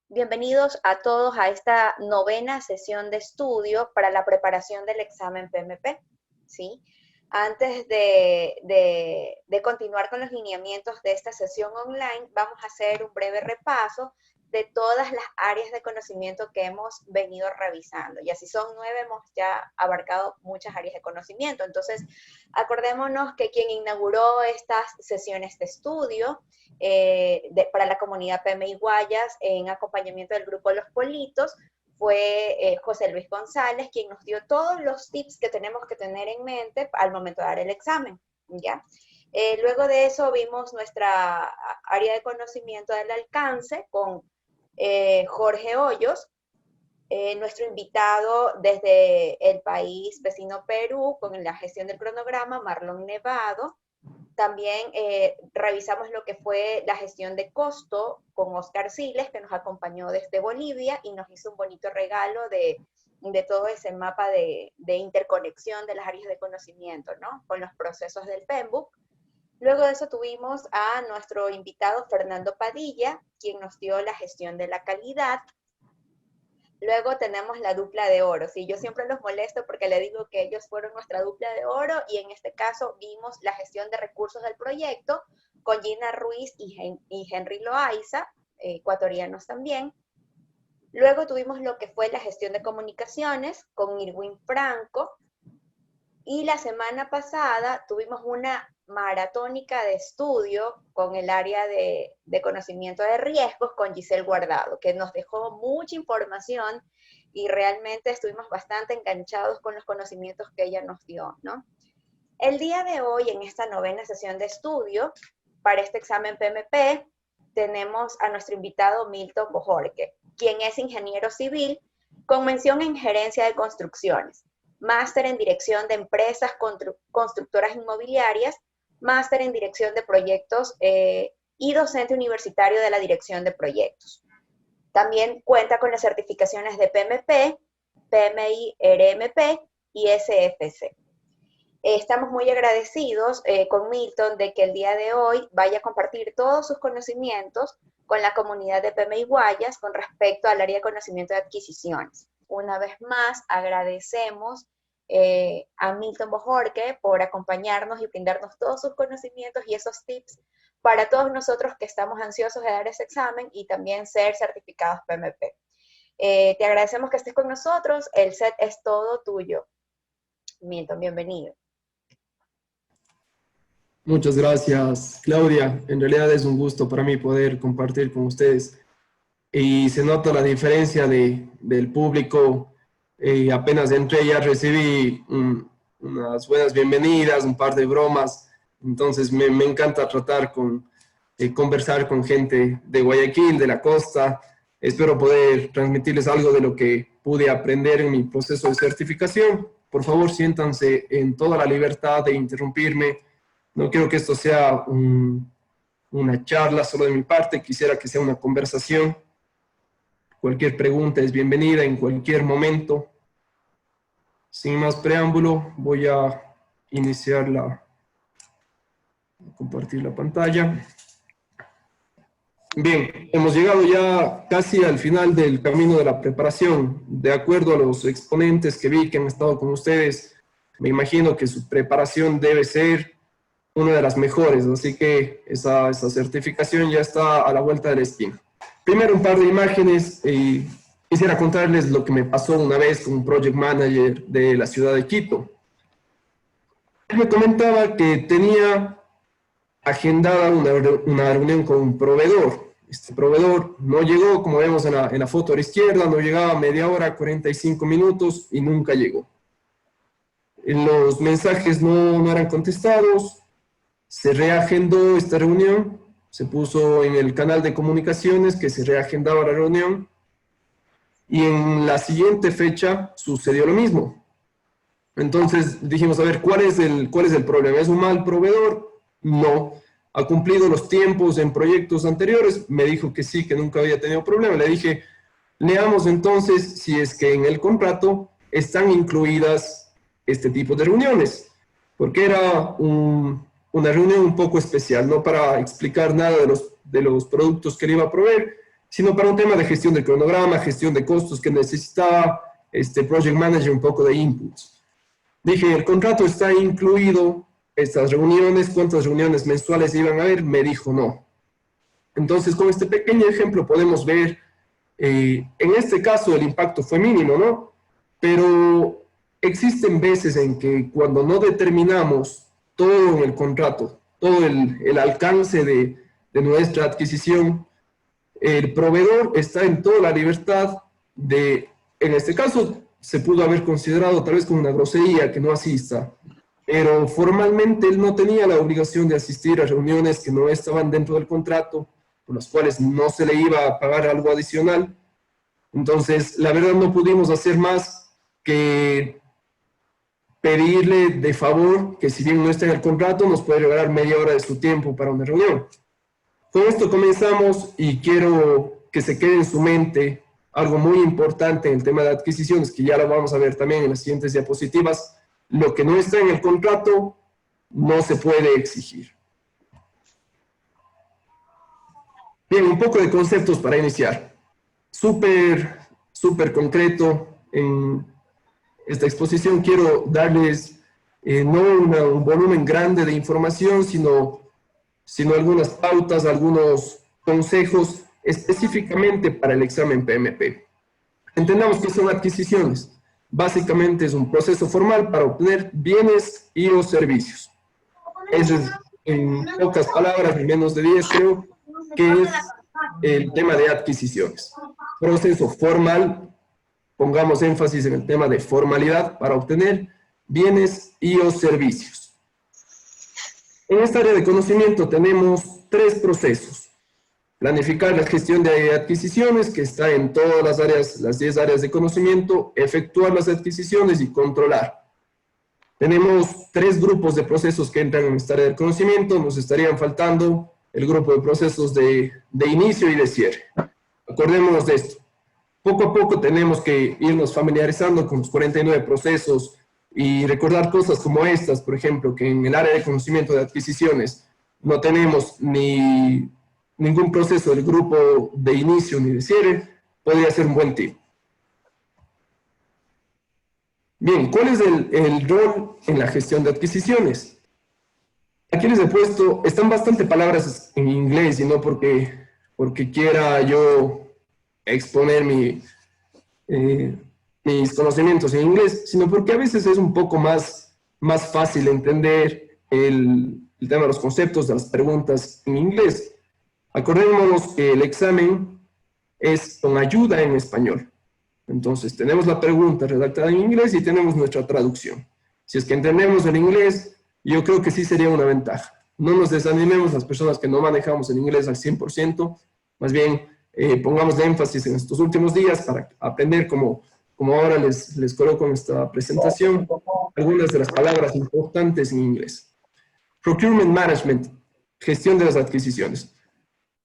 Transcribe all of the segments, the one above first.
Bienvenidos a todos a esta novena sesión de estudio para la preparación del examen PMP, ¿sí? Antes de continuar con los lineamientos de esta sesión online, vamos a hacer un breve repaso de todas las áreas de conocimiento que hemos venido revisando. Y así son 9, hemos ya abarcado muchas áreas de conocimiento. Entonces, acordémonos que quien inauguró estas sesiones de estudio para la comunidad PMI Guayas en acompañamiento del grupo Los Politos fue José Luis González, quien nos dio todos los tips que tenemos que tener en mente al momento de dar el examen, ¿ya? Luego de eso vimos nuestra área de conocimiento del alcance con Jorge Hoyos, nuestro invitado desde el país vecino Perú con la gestión del cronograma, Marlon Nevado. También revisamos lo que fue la gestión de costo con Oscar Siles, que nos acompañó desde Bolivia y nos hizo un bonito regalo de todo ese mapa de interconexión de las áreas de conocimiento, ¿no? Con los procesos del PMBOK. Luego de eso tuvimos a nuestro invitado Fernando Padilla, quien nos dio la gestión de la calidad. Luego tenemos la dupla de oro, ¿sí? Yo siempre los molesto porque le digo que ellos fueron nuestra dupla de oro y en este caso vimos la gestión de recursos del proyecto con Gina Ruiz y Henry Loaiza, ecuatorianos también. Luego tuvimos lo que fue la gestión de comunicaciones con Irwin Franco y la semana pasada tuvimos una maratónica de estudio con el área de conocimiento de riesgos con Giselle Guardado, que nos dejó mucha información y realmente estuvimos bastante enganchados con los conocimientos que ella nos dio, ¿no? El día de hoy, en esta novena sesión de estudio, para este examen PMP, tenemos a nuestro invitado Milton Bojorque, quien es ingeniero civil con mención en gerencia de construcciones, máster en dirección de empresas constructoras inmobiliarias, máster en dirección de proyectos y docente universitario de la dirección de proyectos. También cuenta con las certificaciones de PMP, PMI, RMP y SFC. Estamos muy agradecidos con Milton de que el día de hoy vaya a compartir todos sus conocimientos con la comunidad de PMI Guayas con respecto al área de conocimiento de adquisiciones. Una vez más, agradecemos a Milton Bojorque por acompañarnos y brindarnos todos sus conocimientos y esos tips para todos nosotros que estamos ansiosos de dar ese examen y también ser certificados PMP. Te agradecemos que estés con nosotros, el set es todo tuyo. Milton, bienvenido. Muchas gracias, Claudia. En realidad es un gusto para mí poder compartir con ustedes. Y se nota la diferencia del público. Apenas entré ya recibí unas buenas bienvenidas, un par de bromas. Entonces me encanta conversar con gente de Guayaquil, de la costa. Espero poder transmitirles algo de lo que pude aprender en mi proceso de certificación. Por favor, siéntanse en toda la libertad de interrumpirme. No quiero que esto sea una charla solo de mi parte, quisiera que sea una conversación. Cualquier pregunta es bienvenida en cualquier momento. Sin más preámbulo, voy a iniciar compartir la pantalla. Bien, hemos llegado ya casi al final del camino de la preparación. De acuerdo a los exponentes que vi que han estado con ustedes, me imagino que su preparación debe ser una de las mejores, así que esa certificación ya está a la vuelta de la esquina. Primero un par de imágenes y quisiera contarles lo que me pasó una vez con un project manager de la ciudad de Quito. Él me comentaba que tenía agendada una reunión con un proveedor. Este proveedor no llegó, como vemos en la foto a la izquierda, no llegaba media hora, 45 minutos y nunca llegó. Los mensajes no eran contestados. Se reagendó esta reunión, se puso en el canal de comunicaciones que se reagendaba la reunión y en la siguiente fecha sucedió lo mismo. Entonces dijimos, a ver, ¿cuál es el problema? ¿Es un mal proveedor? No. ¿Ha cumplido los tiempos en proyectos anteriores? Me dijo que sí, que nunca había tenido problema. Le dije, leamos entonces si es que en el contrato están incluidas este tipo de reuniones, porque era una reunión un poco especial, no para explicar nada de los productos que le iba a proveer, sino para un tema de gestión del cronograma, gestión de costos que necesitaba este Project Manager un poco de inputs. Dije, el contrato está incluido estas reuniones, ¿cuántas reuniones mensuales iban a haber? Me dijo no. Entonces, con este pequeño ejemplo podemos ver, en este caso el impacto fue mínimo, ¿no? Pero existen veces en que cuando no determinamos todo en el contrato, todo el alcance de nuestra adquisición, el proveedor está en toda la libertad de, en este caso, se pudo haber considerado tal vez como una grosería que no asista, pero formalmente él no tenía la obligación de asistir a reuniones que no estaban dentro del contrato, por las cuales no se le iba a pagar algo adicional. Entonces, la verdad no pudimos hacer más que pedirle de favor que si bien no está en el contrato, nos puede regalar media hora de su tiempo para una reunión. Con esto comenzamos y quiero que se quede en su mente algo muy importante en el tema de adquisiciones, que ya lo vamos a ver también en las siguientes diapositivas. Lo que no está en el contrato no se puede exigir. Bien, un poco de conceptos para iniciar. Súper concreto en esta exposición. Quiero darles no un volumen grande de información, sino algunas pautas, algunos consejos específicamente para el examen PMP. Entendamos que son adquisiciones. Básicamente es un proceso formal para obtener bienes y o servicios. Ese es, en pocas palabras, en menos de 10 creo, que es el tema de adquisiciones. Proceso formal, pongamos énfasis en el tema de formalidad para obtener bienes y o servicios. En esta área de conocimiento tenemos 3 procesos. Planificar la gestión de adquisiciones, que está en todas las áreas, las 10 áreas de conocimiento, efectuar las adquisiciones y controlar. Tenemos 3 grupos de procesos que entran en esta área del conocimiento, nos estarían faltando el grupo de procesos de inicio y de cierre. Acordémonos de esto. Poco a poco tenemos que irnos familiarizando con los 49 procesos y recordar cosas como estas, por ejemplo, que en el área de conocimiento de adquisiciones no tenemos ningún proceso del grupo de inicio ni de cierre, podría ser un buen tip. Bien, ¿cuál es el rol en la gestión de adquisiciones? Aquí les he puesto, están bastante palabras en inglés y no porque quiera yo exponer mis conocimientos en inglés, sino porque a veces es un poco más fácil entender el tema de los conceptos, de las preguntas en inglés. Acordémonos que el examen es con ayuda en español. Entonces, tenemos la pregunta redactada en inglés y tenemos nuestra traducción. Si es que entendemos el inglés, yo creo que sí sería una ventaja. No nos desanimemos las personas que no manejamos el inglés al 100%, más bien pongamos énfasis en estos últimos días para aprender, como ahora les coloco en esta presentación, algunas de las palabras importantes en inglés. Procurement Management, gestión de las adquisiciones.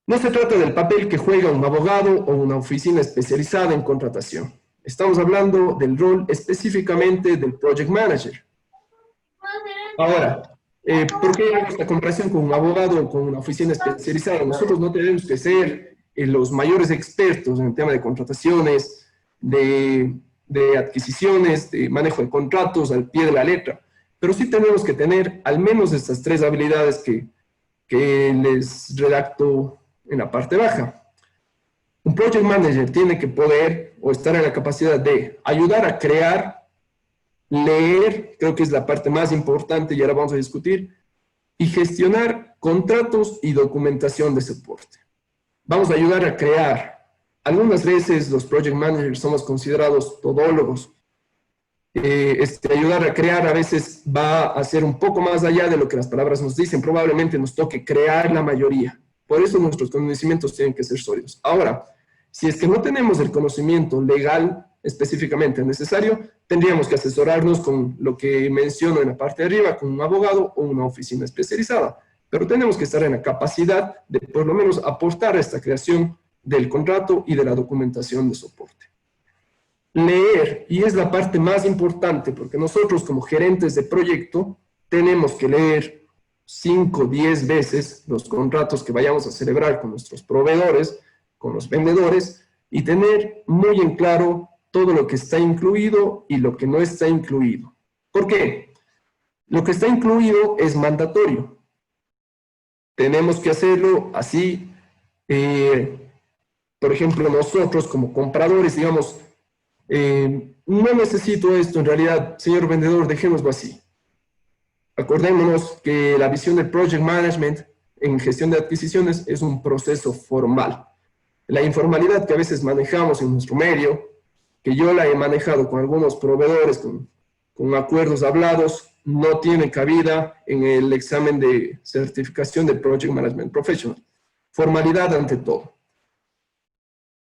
No se trata del papel que juega un abogado o una oficina especializada en contratación. Estamos hablando del rol específicamente del Project Manager. Ahora, ¿por qué hago esta comparación con un abogado o con una oficina especializada? Nosotros no tenemos que ser los mayores expertos en el tema de contrataciones, de adquisiciones, de manejo de contratos al pie de la letra, pero sí tenemos que tener al menos estas 3 habilidades que les redacto en la parte baja. Un Project Manager tiene que poder o estar en la capacidad de ayudar a crear, leer, creo que es la parte más importante y ahora vamos a discutir, y gestionar contratos y documentación de soporte. Vamos a ayudar a crear. Algunas veces los Project Managers somos considerados todólogos. Ayudar a crear a veces va a ser un poco más allá de lo que las palabras nos dicen. Probablemente nos toque crear la mayoría. Por eso nuestros conocimientos tienen que ser sólidos. Ahora, si es que no tenemos el conocimiento legal específicamente necesario, tendríamos que asesorarnos con lo que menciono en la parte de arriba, con un abogado o una oficina especializada. Pero tenemos que estar en la capacidad de por lo menos aportar a esta creación del contrato y de la documentación de soporte. Leer, y es la parte más importante, porque nosotros como gerentes de proyecto tenemos que leer 5 o 10 veces los contratos que vayamos a celebrar con nuestros proveedores con los vendedores y tener muy en claro todo lo que está incluido y lo que no está incluido. ¿Por qué? Lo que está incluido es mandatorio. Tenemos que hacerlo así. Por ejemplo, nosotros como compradores, digamos, no necesito esto, en realidad, señor vendedor, dejémoslo así. Acordémonos que la visión del Project Management en gestión de adquisiciones es un proceso formal. La informalidad que a veces manejamos en nuestro medio, que yo la he manejado con algunos proveedores, con acuerdos hablados, no tiene cabida en el examen de certificación de Project Management Professional. Formalidad ante todo.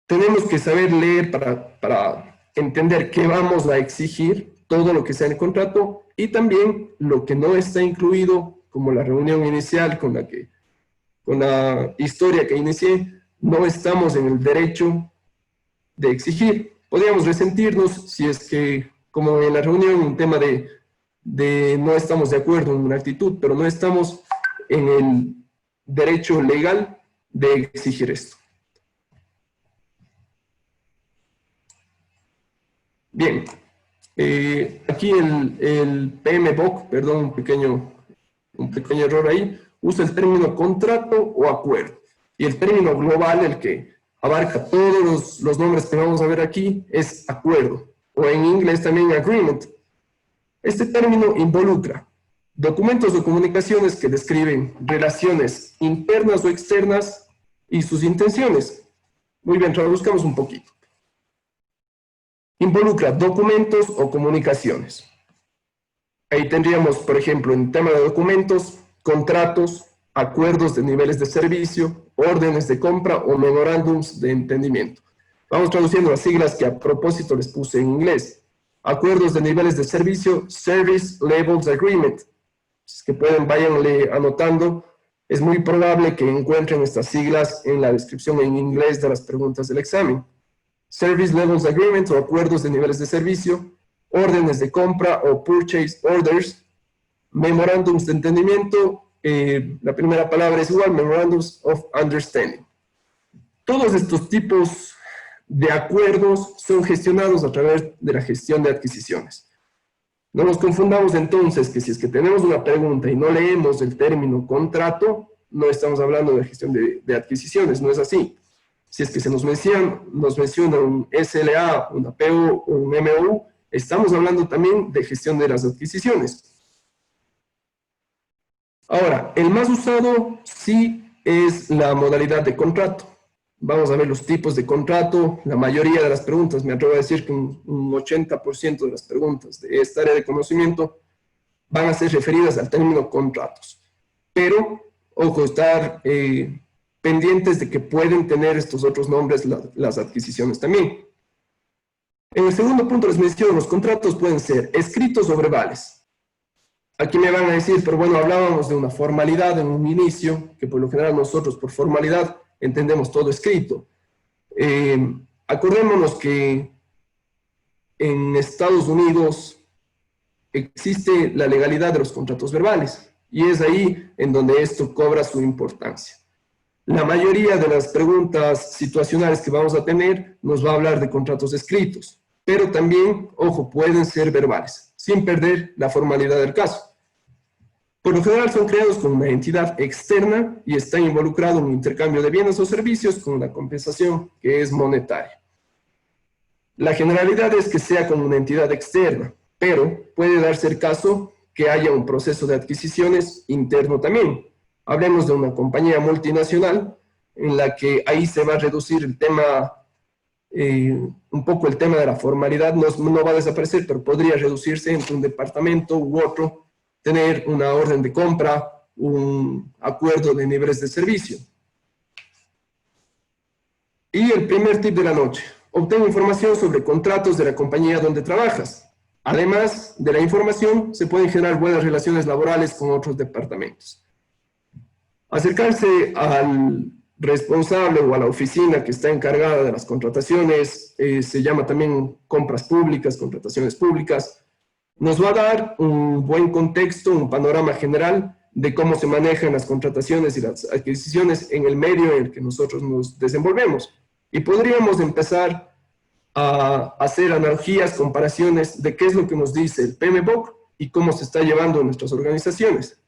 Tenemos que saber leer para entender qué vamos a exigir, todo lo que sea en el contrato, y también lo que no está incluido, como la reunión inicial con la historia que inicié, no estamos en el derecho de exigir. Podríamos resentirnos si es que, como en la reunión, un tema de no estamos de acuerdo en una actitud, pero no estamos en el derecho legal de exigir esto. Bien, aquí el PMBOK, perdón, un pequeño error ahí, usa el término contrato o acuerdo. Y el término global, el que abarca todos los nombres que vamos a ver aquí, es acuerdo, o en inglés también agreement. Este término involucra documentos o comunicaciones que describen relaciones internas o externas y sus intenciones. Muy bien, traduzcamos un poquito. Involucra documentos o comunicaciones. Ahí tendríamos, por ejemplo, en tema de documentos, contratos, acuerdos de niveles de servicio, órdenes de compra o memorándums de entendimiento. Vamos traduciendo las siglas que a propósito les puse en inglés. Acuerdos de niveles de servicio, Service Levels Agreement. Si es que pueden, váyanle anotando. Es muy probable que encuentren estas siglas en la descripción en inglés de las preguntas del examen. Service Levels Agreement o acuerdos de niveles de servicio, órdenes de compra o purchase orders, memorándums de entendimiento, la primera palabra es igual, memorandums of understanding. Todos estos tipos de acuerdos son gestionados a través de la gestión de adquisiciones. No nos confundamos entonces que si es que tenemos una pregunta y no leemos el término contrato, no estamos hablando de gestión de adquisiciones, no es así. Si es que se nos menciona un SLA, una PO o un MOU, estamos hablando también de gestión de las adquisiciones. Ahora, el más usado sí es la modalidad de contrato. Vamos a ver los tipos de contrato. La mayoría de las preguntas, me atrevo a decir que un 80% de las preguntas de esta área de conocimiento van a ser referidas al término contratos. Pero, ojo, estar pendientes de que pueden tener estos otros nombres las adquisiciones también. En el segundo punto les menciono, los contratos pueden ser escritos o verbales. Aquí me van a decir, pero bueno, hablábamos de una formalidad en un inicio, que por lo general nosotros por formalidad entendemos todo escrito. Acordémonos que en Estados Unidos existe la legalidad de los contratos verbales, y es ahí en donde esto cobra su importancia. La mayoría de las preguntas situacionales que vamos a tener nos va a hablar de contratos escritos, pero también, ojo, pueden ser verbales, sin perder la formalidad del caso. Por lo general son creados con una entidad externa y están involucrados en un intercambio de bienes o servicios con la compensación que es monetaria. La generalidad es que sea con una entidad externa, pero puede darse el caso que haya un proceso de adquisiciones interno también. Hablemos de una compañía multinacional en la que ahí se va a reducir el tema, un poco el tema de la formalidad, no va a desaparecer, pero podría reducirse entre un departamento u otro, tener una orden de compra, un acuerdo de niveles de servicio. Y el primer tip de la noche, obtén información sobre contratos de la compañía donde trabajas. Además de la información, se pueden generar buenas relaciones laborales con otros departamentos. Acercarse al responsable o a la oficina que está encargada de las contrataciones, se llama también compras públicas, contrataciones públicas, nos va a dar un buen contexto, un panorama general de cómo se manejan las contrataciones y las adquisiciones en el medio en el que nosotros nos desenvolvemos. Y podríamos empezar a hacer analogías, comparaciones de qué es lo que nos dice el PMBOK y cómo se está llevando en nuestras organizaciones.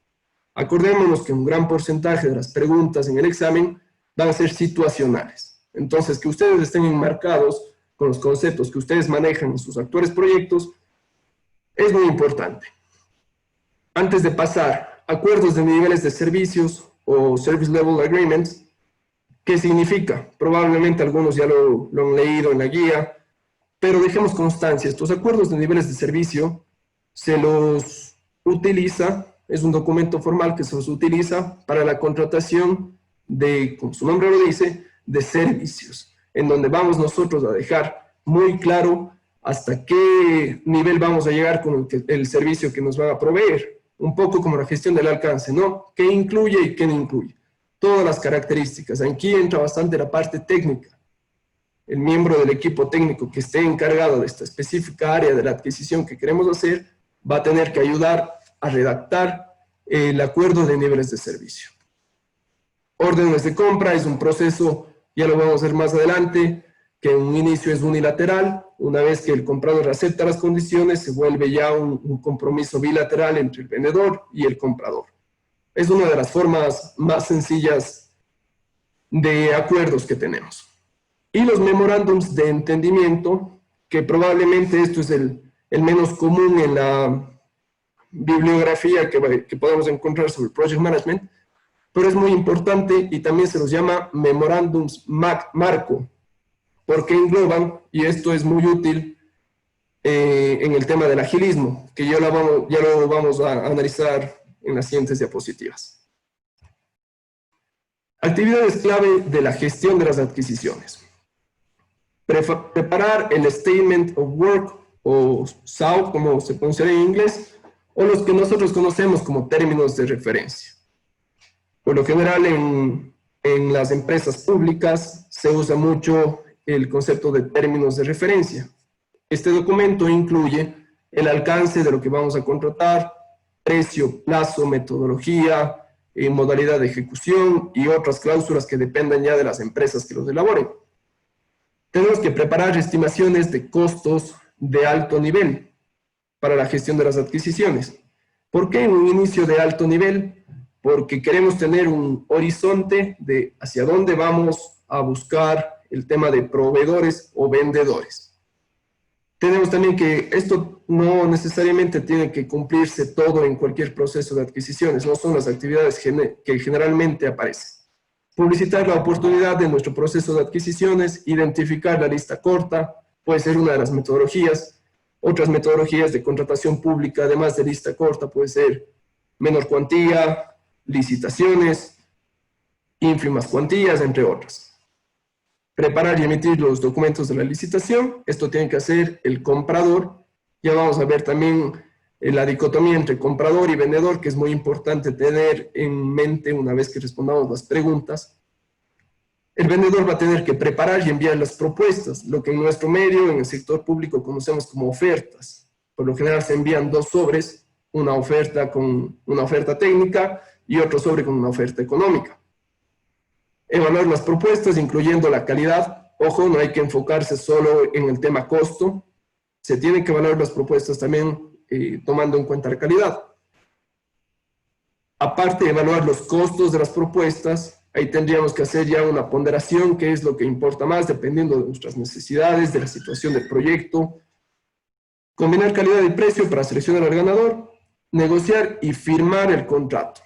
Acordémonos que un gran porcentaje de las preguntas en el examen van a ser situacionales. Entonces, que ustedes estén enmarcados con los conceptos que ustedes manejan en sus actuales proyectos es muy importante. Antes de pasar, acuerdos de niveles de servicios o Service Level Agreements, ¿qué significa? Probablemente algunos ya lo han leído en la guía, pero dejemos constancia. Estos acuerdos de niveles de servicio se los utiliza, es un documento formal que se los utiliza para la contratación de, como su nombre lo dice, de servicios, en donde vamos nosotros a dejar muy claro hasta qué nivel vamos a llegar con el servicio que nos van a proveer. Un poco como la gestión del alcance, ¿no? ¿Qué incluye y qué no incluye? Todas las características. Aquí entra bastante la parte técnica. El miembro del equipo técnico que esté encargado de esta específica área de la adquisición que queremos hacer va a tener que ayudar a redactar el acuerdo de niveles de servicio. Órdenes de compra es un proceso, ya lo vamos a ver más adelante, que en un inicio es unilateral. Una vez que el comprador acepta las condiciones, se vuelve ya un compromiso bilateral entre el vendedor y el comprador. Es una de las formas más sencillas de acuerdos que tenemos. Y los memorándums de entendimiento, que probablemente esto es el menos común en la bibliografía que podemos encontrar sobre Project Management, pero es muy importante y también se los llama memorándums marco, porque engloban, y esto es muy útil en el tema del agilismo, que ya lo vamos a analizar en las siguientes diapositivas. Actividades clave de la gestión de las adquisiciones. Preparar el Statement of Work, o SAW, como se pronuncia en inglés, o los que nosotros conocemos como términos de referencia. Por lo general, en las empresas públicas se usa mucho el concepto de términos de referencia. Este documento incluye el alcance de lo que vamos a contratar, precio, plazo, metodología, modalidad de ejecución y otras cláusulas que dependan ya de las empresas que los elaboren. Tenemos que preparar estimaciones de costos de alto nivel para la gestión de las adquisiciones. ¿Por qué en un inicio de alto nivel? Porque queremos tener un horizonte de hacia dónde vamos a buscar el tema de proveedores o vendedores. Tenemos también que esto no necesariamente tiene que cumplirse todo en cualquier proceso de adquisiciones, no son las actividades que generalmente aparecen. Publicitar la oportunidad de nuestro proceso de adquisiciones, identificar la lista corta, puede ser una de las metodologías. Otras metodologías de contratación pública, además de lista corta, puede ser menor cuantía, licitaciones, ínfimas cuantías, entre otras. Preparar y emitir los documentos de la licitación, esto tiene que hacer el comprador. Ya vamos a ver también la dicotomía entre comprador y vendedor, que es muy importante tener en mente una vez que respondamos las preguntas. El vendedor va a tener que preparar y enviar las propuestas, lo que en nuestro medio, en el sector público, conocemos como ofertas. Por lo general se envían dos sobres, una oferta con una oferta técnica y otro sobre con una oferta económica. Evaluar las propuestas, incluyendo la calidad. Ojo, no hay que enfocarse solo en el tema costo. Se tienen que evaluar las propuestas también tomando en cuenta la calidad. Aparte de evaluar los costos de las propuestas, ahí tendríamos que hacer ya una ponderación, que es lo que importa más, dependiendo de nuestras necesidades, de la situación del proyecto. Combinar calidad y precio para seleccionar al ganador. Negociar y firmar el contrato.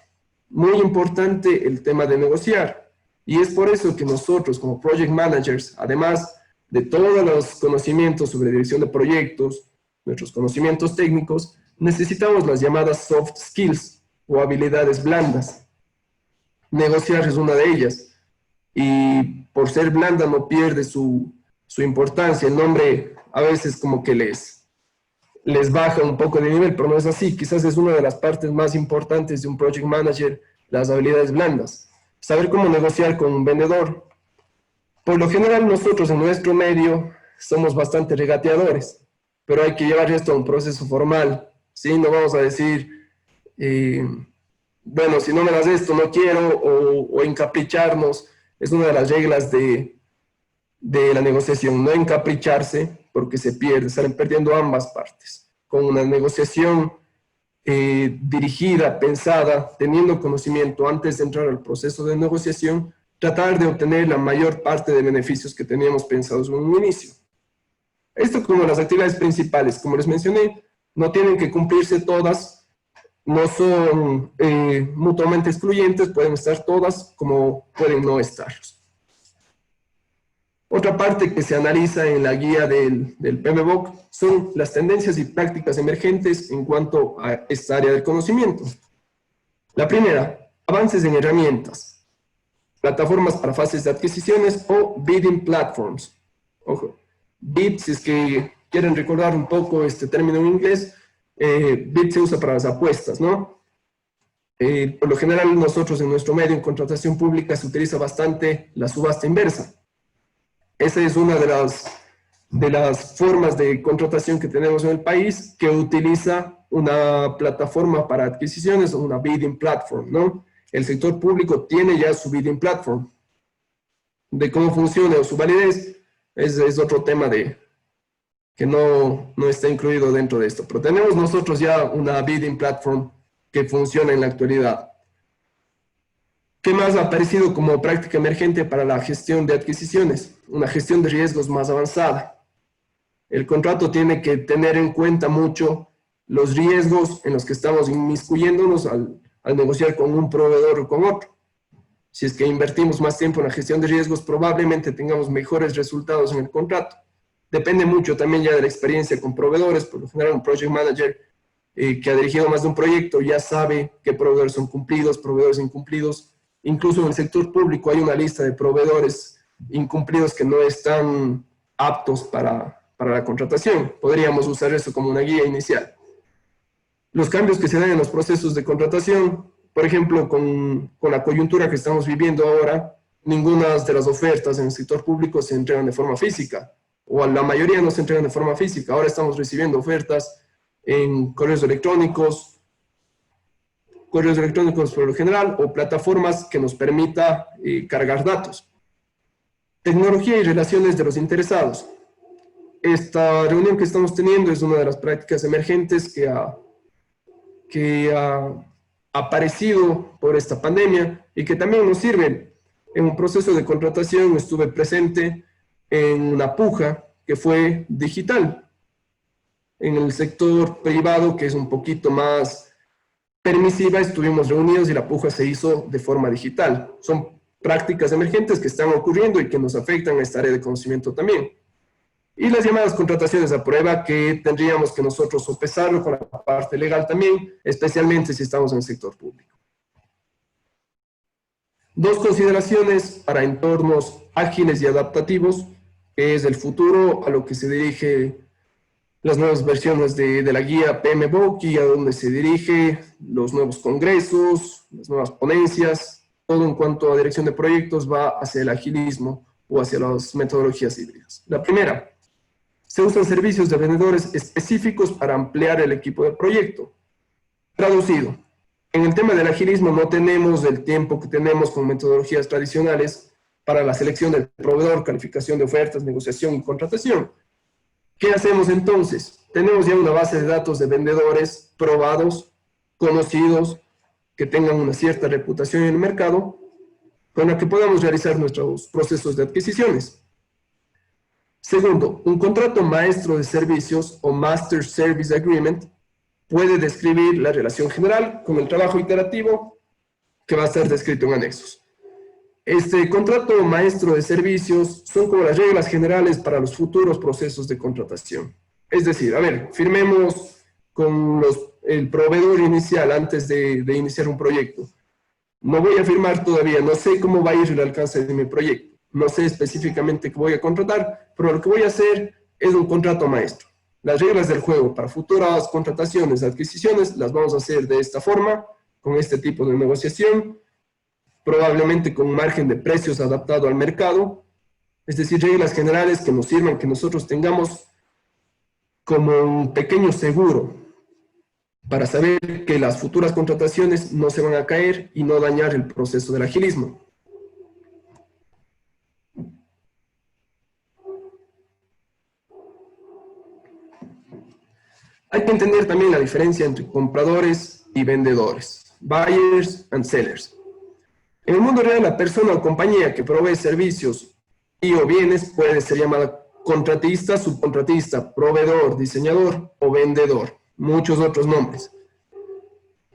Muy importante el tema de negociar. Y es por eso que nosotros, como Project Managers, además de todos los conocimientos sobre dirección de proyectos, nuestros conocimientos técnicos, necesitamos las llamadas soft skills o habilidades blandas. Negociar es una de ellas. Y por ser blanda no pierde su importancia. El nombre a veces como que les baja un poco de nivel, pero no es así. Quizás es una de las partes más importantes de un Project Manager, las habilidades blandas. Saber cómo negociar con un vendedor. Por lo general nosotros en nuestro medio somos bastante regateadores, pero hay que llevar esto a un proceso formal, ¿sí? No vamos a decir, bueno, si no me das esto no quiero, o encapricharnos. Es una de las reglas de de la negociación, no encapricharse porque se pierde, salen perdiendo ambas partes. Con una negociación dirigida, pensada, teniendo conocimiento antes de entrar al proceso de negociación, tratar de obtener la mayor parte de beneficios que teníamos pensados en un inicio. Esto como las actividades principales, como les mencioné, no tienen que cumplirse todas, no son mutuamente excluyentes, pueden estar todas como pueden no estarlos. Otra parte que se analiza en la guía del PMBOK son las tendencias y prácticas emergentes en cuanto a esta área del conocimiento. La primera, avances en herramientas, plataformas para fases de adquisiciones o bidding platforms. Ojo, bid, si es que quieren recordar un poco este término en inglés, bid se usa para las apuestas, ¿no? Por lo general nosotros en nuestro medio en contratación pública se utiliza bastante la subasta inversa. Esa es una de las formas de contratación que tenemos en el país que utiliza una plataforma para adquisiciones o una bidding platform, ¿no? El sector público tiene ya su bidding platform. De cómo funciona o su validez es otro tema que no está incluido dentro de esto. Pero tenemos nosotros ya una bidding platform que funciona en la actualidad. ¿Qué más ha aparecido como práctica emergente para la gestión de adquisiciones? Una gestión de riesgos más avanzada. El contrato tiene que tener en cuenta mucho los riesgos en los que estamos inmiscuyéndonos al negociar con un proveedor o con otro. Si es que invertimos más tiempo en la gestión de riesgos, probablemente tengamos mejores resultados en el contrato. Depende mucho también ya de la experiencia con proveedores. Por lo general, un project manager que ha dirigido más de un proyecto ya sabe qué proveedores son cumplidos, proveedores incumplidos. Incluso en el sector público hay una lista de proveedores incumplidos que no están aptos para la contratación. Podríamos usar eso como una guía inicial. Los cambios que se dan en los procesos de contratación, por ejemplo, con la coyuntura que estamos viviendo ahora, ninguna de las ofertas en el sector público se entregan de forma física, o la mayoría no se entregan de forma física. Ahora estamos recibiendo ofertas en correos electrónicos por lo general, o plataformas que nos permita cargar datos. Tecnología y relaciones de los interesados. Esta reunión que estamos teniendo es una de las prácticas emergentes que ha aparecido por esta pandemia y que también nos sirven. En un proceso de contratación estuve presente en una puja que fue digital. En el sector privado, que es un poquito más permisiva, estuvimos reunidos y la puja se hizo de forma digital. Son prácticas emergentes que están ocurriendo y que nos afectan a esta área de conocimiento también. Y las llamadas contrataciones a prueba, que tendríamos que nosotros sopesarlo con la parte legal también, especialmente si estamos en el sector público. Dos consideraciones para entornos ágiles y adaptativos, que es el futuro a lo que se dirige las nuevas versiones de la guía PMBOK y a donde se dirige los nuevos congresos, las nuevas ponencias, todo en cuanto a dirección de proyectos va hacia el agilismo o hacia las metodologías híbridas. La primera, se usan servicios de vendedores específicos para ampliar el equipo de proyecto. Traducido, en el tema del agilismo no tenemos el tiempo que tenemos con metodologías tradicionales para la selección del proveedor, calificación de ofertas, negociación y contratación. ¿Qué hacemos entonces? Tenemos ya una base de datos de vendedores probados, conocidos, que tengan una cierta reputación en el mercado, con la que podamos realizar nuestros procesos de adquisiciones. Segundo, un contrato maestro de servicios o Master Service Agreement puede describir la relación general con el trabajo iterativo que va a estar descrito en anexos. Este contrato maestro de servicios son como las reglas generales para los futuros procesos de contratación. Es decir, a ver, firmemos con el proveedor inicial antes de iniciar un proyecto. No voy a firmar todavía, no sé cómo va a ir el alcance de mi proyecto. No sé específicamente qué voy a contratar, pero lo que voy a hacer es un contrato maestro. Las reglas del juego para futuras contrataciones, adquisiciones, las vamos a hacer de esta forma, con este tipo de negociación, probablemente con un margen de precios adaptado al mercado, es decir, reglas generales que nos sirvan, que nosotros tengamos como un pequeño seguro para saber que las futuras contrataciones no se van a caer y no dañar el proceso del agilismo. Hay que entender también la diferencia entre compradores y vendedores, buyers and sellers. En el mundo real, la persona o compañía que provee servicios y o bienes puede ser llamada contratista, subcontratista, proveedor, diseñador o vendedor, muchos otros nombres.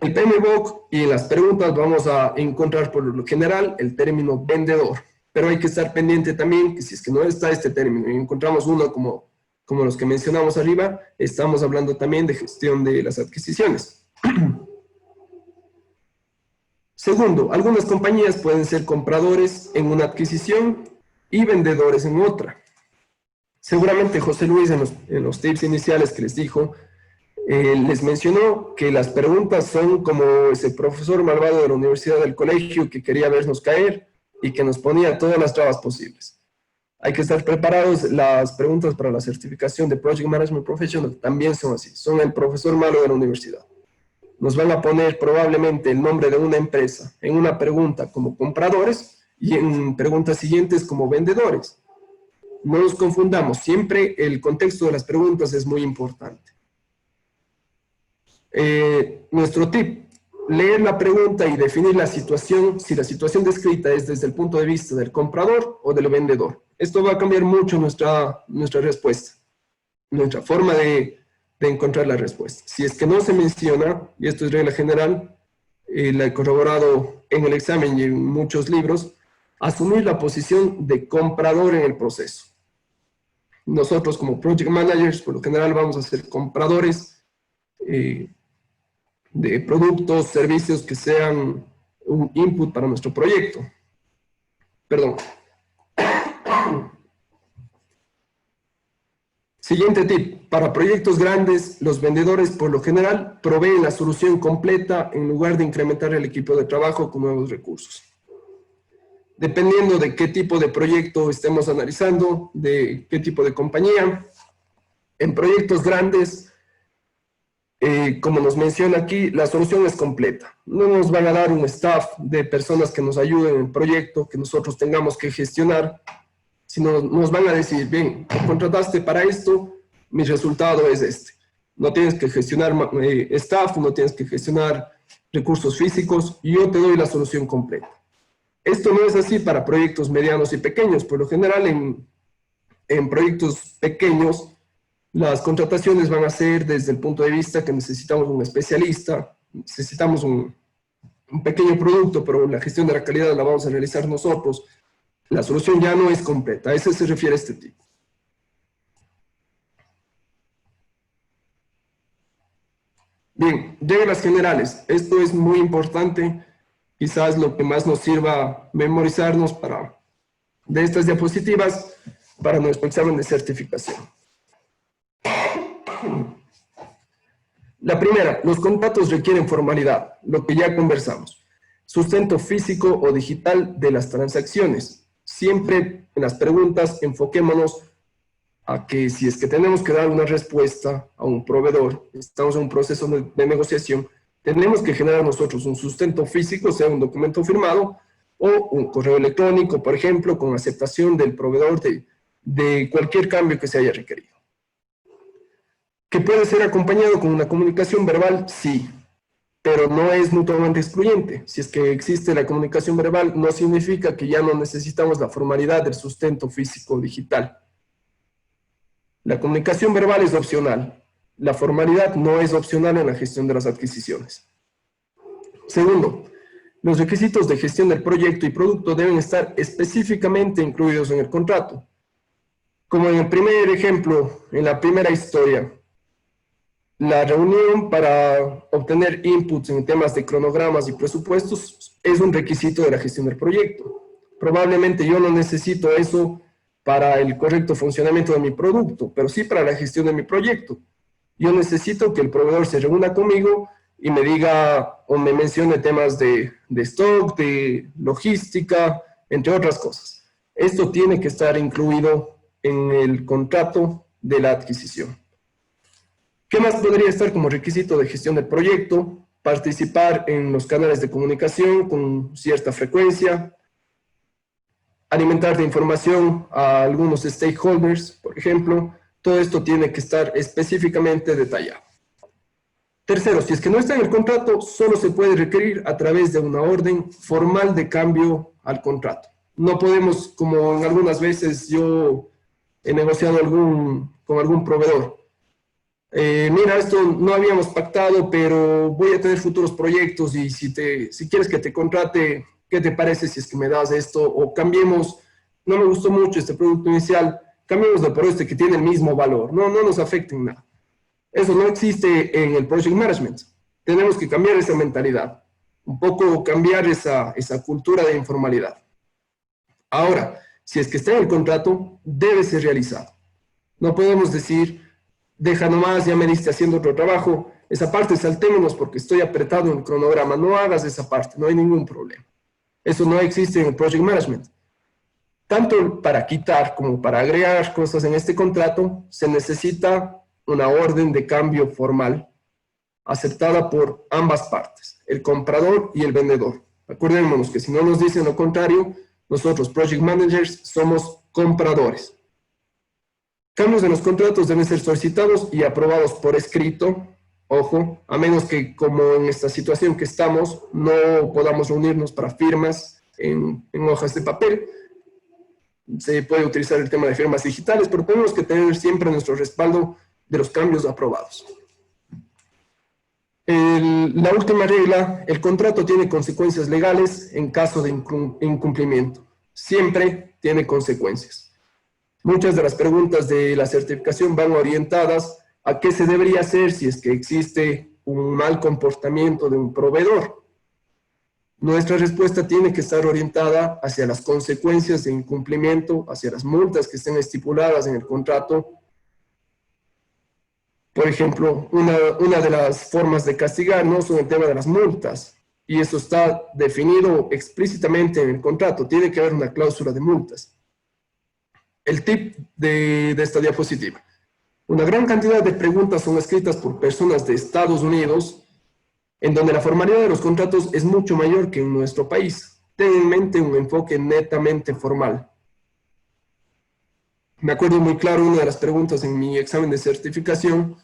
El PMBOK y en las preguntas vamos a encontrar por lo general el término vendedor, pero hay que estar pendiente también que si es que no está este término y encontramos uno como los que mencionamos arriba, estamos hablando también de gestión de las adquisiciones. Segundo, algunas compañías pueden ser compradores en una adquisición y vendedores en otra. Seguramente José Luis en los tips iniciales que les dijo, les mencionó que las preguntas son como ese profesor malvado de la universidad del colegio que quería vernos caer y que nos ponía todas las trabas posibles. Hay que estar preparados. Las preguntas para la certificación de Project Management Professional también son así, son el profesor malo de la universidad. Nos van a poner probablemente el nombre de una empresa en una pregunta como compradores y en preguntas siguientes como vendedores. No nos confundamos, siempre el contexto de las preguntas es muy importante. Nuestro tip, leer la pregunta y definir la situación, si la situación descrita es desde el punto de vista del comprador o del vendedor. Esto va a cambiar mucho nuestra respuesta, nuestra forma de encontrar la respuesta. Si es que no se menciona, y esto es regla general, la he corroborado en el examen y en muchos libros, asumir la posición de comprador en el proceso. Nosotros como Project Managers, por lo general, vamos a ser compradores de productos, servicios que sean un input para nuestro proyecto. Perdón. Siguiente tip. Para proyectos grandes, los vendedores por lo general proveen la solución completa en lugar de incrementar el equipo de trabajo con nuevos recursos. Dependiendo de qué tipo de proyecto estemos analizando, de qué tipo de compañía, en proyectos grandes, como nos menciona aquí, la solución es completa. No nos van a dar un staff de personas que nos ayuden en el proyecto, que nosotros tengamos que gestionar, sino nos van a decir, bien, te contrataste para esto, mi resultado es este. No tienes que gestionar staff, no tienes que gestionar recursos físicos, y yo te doy la solución completa. Esto no es así para proyectos medianos y pequeños. Por lo general, en proyectos pequeños, las contrataciones van a ser desde el punto de vista que necesitamos un especialista, necesitamos un pequeño producto, pero la gestión de la calidad la vamos a realizar nosotros. La solución ya no es completa. A eso se refiere este tipo. Bien, reglas generales. Esto es muy importante. Quizás lo que más nos sirva memorizarnos de estas diapositivas para nuestro examen de certificación. La primera, los contratos requieren formalidad, lo que ya conversamos. Sustento físico o digital de las transacciones. Siempre en las preguntas enfoquémonos a que si es que tenemos que dar una respuesta a un proveedor, estamos en un proceso de negociación, tenemos que generar nosotros un sustento físico, sea un documento firmado o un correo electrónico, por ejemplo, con aceptación del proveedor de cualquier cambio que se haya requerido. ¿Que puede ser acompañado con una comunicación verbal? Sí, pero no es mutuamente excluyente. Si es que existe la comunicación verbal, no significa que ya no necesitamos la formalidad del sustento físico digital. La comunicación verbal es opcional. La formalidad no es opcional en la gestión de las adquisiciones. Segundo, los requisitos de gestión del proyecto y producto deben estar específicamente incluidos en el contrato. Como en el primer ejemplo, en la primera historia, la reunión para obtener inputs en temas de cronogramas y presupuestos es un requisito de la gestión del proyecto. Probablemente yo no necesito eso para el correcto funcionamiento de mi producto, pero sí para la gestión de mi proyecto. Yo necesito que el proveedor se reúna conmigo y me diga o me mencione temas de stock, de logística, entre otras cosas. Esto tiene que estar incluido en el contrato de la adquisición. ¿Qué más podría estar como requisito de gestión del proyecto? Participar en los canales de comunicación con cierta frecuencia, alimentar de información a algunos stakeholders, por ejemplo. Todo esto tiene que estar específicamente detallado. Tercero, si es que no está en el contrato, solo se puede requerir a través de una orden formal de cambio al contrato. No podemos, como en algunas veces yo he negociado con algún proveedor. Mira, esto no habíamos pactado, pero voy a tener futuros proyectos y si quieres que te contrate, ¿qué te parece si es que me das esto? O cambiemos, no me gustó mucho este producto inicial, cambiémoslo por este que tiene el mismo valor. No nos afecta en nada. Eso no existe en el Project Management. Tenemos que cambiar esa mentalidad, un poco cambiar esa cultura de informalidad. Ahora, si es que está en el contrato, debe ser realizado. No podemos decir, deja nomás, ya me diste haciendo otro trabajo, esa parte saltémonos porque estoy apretado en el cronograma. No hagas esa parte, no hay ningún problema. Eso no existe en el Project Management. Tanto para quitar como para agregar cosas en este contrato, se necesita una orden de cambio formal aceptada por ambas partes, el comprador y el vendedor. Acordémonos que si no nos dicen lo contrario, nosotros, Project Managers, somos compradores. Cambios en los contratos deben ser solicitados y aprobados por escrito, ojo, a menos que, como en esta situación que estamos, no podamos reunirnos para firmas en hojas de papel. Se puede utilizar el tema de firmas digitales, pero tenemos que tener siempre nuestro respaldo de los cambios aprobados. La última regla, el contrato tiene consecuencias legales en caso de incumplimiento. Siempre tiene consecuencias. Muchas de las preguntas de la certificación van orientadas a qué se debería hacer si es que existe un mal comportamiento de un proveedor. Nuestra respuesta tiene que estar orientada hacia las consecuencias de incumplimiento, hacia las multas que estén estipuladas en el contrato. Por ejemplo, una de las formas de castigar no son el tema de las multas, y eso está definido explícitamente en el contrato. Tiene que haber una cláusula de multas. El tip de esta diapositiva. Una gran cantidad de preguntas son escritas por personas de Estados Unidos, en donde la formalidad de los contratos es mucho mayor que en nuestro país. Ten en mente un enfoque netamente formal. Me acuerdo muy claro, una de las preguntas en mi examen de certificación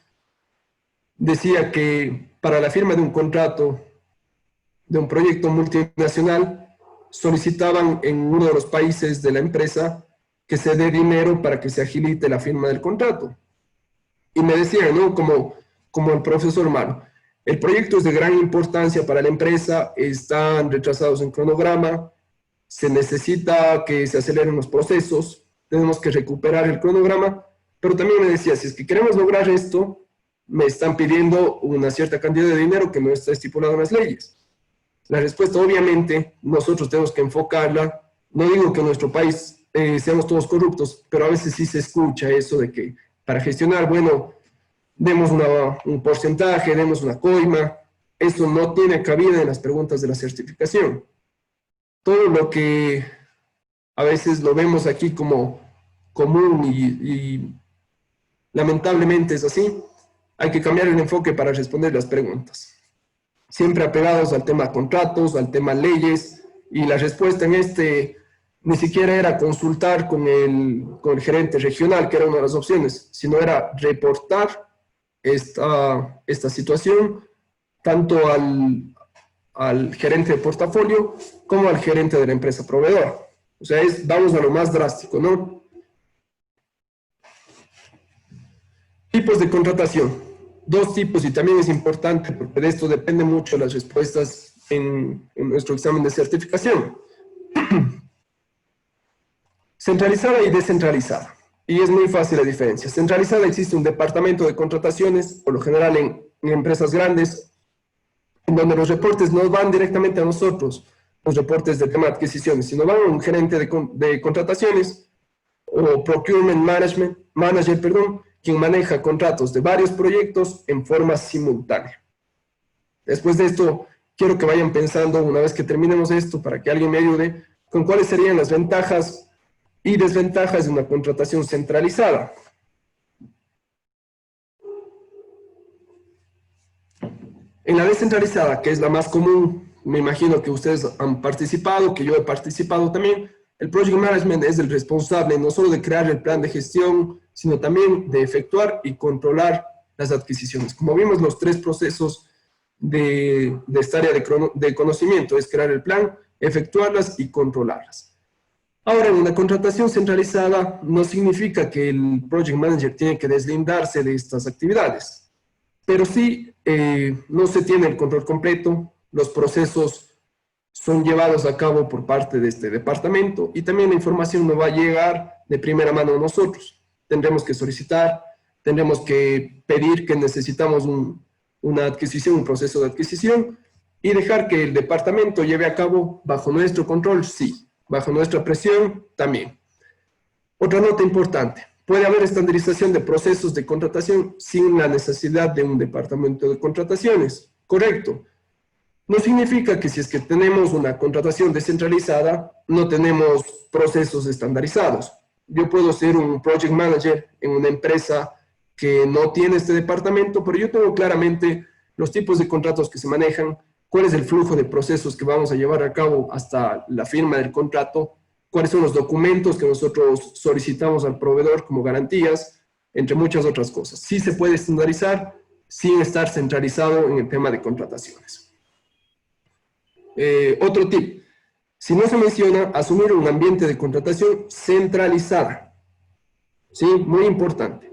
decía que para la firma de un contrato de un proyecto multinacional solicitaban en uno de los países de la empresa que se dé dinero para que se agilite la firma del contrato. Y me decían, ¿no? Como el profesor Maro, el proyecto es de gran importancia para la empresa, están retrasados en cronograma, se necesita que se aceleren los procesos, tenemos que recuperar el cronograma, pero también me decía, si es que queremos lograr esto, me están pidiendo una cierta cantidad de dinero que no está estipulado en las leyes. La respuesta, obviamente, nosotros tenemos que enfocarla. No digo que en nuestro país seamos todos corruptos, pero a veces sí se escucha eso de que para gestionar, bueno, demos un porcentaje, demos una coima. Eso no tiene cabida en las preguntas de la certificación. Todo lo que a veces lo vemos aquí como común y lamentablemente es así, hay que cambiar el enfoque para responder las preguntas. Siempre apegados al tema contratos, al tema leyes, y la respuesta en este ni siquiera era consultar con el gerente regional, que era una de las opciones, sino era reportar esta situación tanto al gerente de portafolio como al gerente de la empresa proveedora. O sea, vamos a lo más drástico, ¿no? Tipos de contratación. Dos tipos, y también es importante porque de esto depende mucho las respuestas en nuestro examen de certificación. Centralizada y descentralizada. Y es muy fácil la diferencia. Centralizada, existe un departamento de contrataciones, por lo general en empresas grandes, en donde los reportes no van directamente a nosotros, los reportes de tema de adquisiciones, sino van a un gerente de contrataciones o procurement manager, quien maneja contratos de varios proyectos en forma simultánea. Después de esto, quiero que vayan pensando, una vez que terminemos esto, para que alguien me ayude, con cuáles serían las ventajas y desventajas de una contratación centralizada. En la descentralizada, que es la más común, me imagino que ustedes han participado, que yo he participado también, el Project Management es el responsable no solo de crear el plan de gestión, sino también de efectuar y controlar las adquisiciones. Como vimos, los tres procesos de esta área de conocimiento es crear el plan, efectuarlas y controlarlas. Ahora, en una contratación centralizada no significa que el Project Manager tiene que deslindarse de estas actividades, pero sí no se tiene el control completo, los procesos son llevados a cabo por parte de este departamento y también la información no va a llegar de primera mano a nosotros. Tendremos que solicitar, tendremos que pedir que necesitamos una adquisición, un proceso de adquisición y dejar que el departamento lleve a cabo bajo nuestro control, sí, bajo nuestra presión también. Otra nota importante, puede haber estandarización de procesos de contratación sin la necesidad de un departamento de contrataciones, correcto. No significa que si es que tenemos una contratación descentralizada, no tenemos procesos estandarizados. Yo puedo ser un project manager en una empresa que no tiene este departamento, pero yo tengo claramente los tipos de contratos que se manejan, cuál es el flujo de procesos que vamos a llevar a cabo hasta la firma del contrato, cuáles son los documentos que nosotros solicitamos al proveedor como garantías, entre muchas otras cosas. Sí se puede estandarizar sin estar centralizado en el tema de contrataciones. Otro tip, si no se menciona, asumir un ambiente de contratación centralizada. ¿Sí? Muy importante.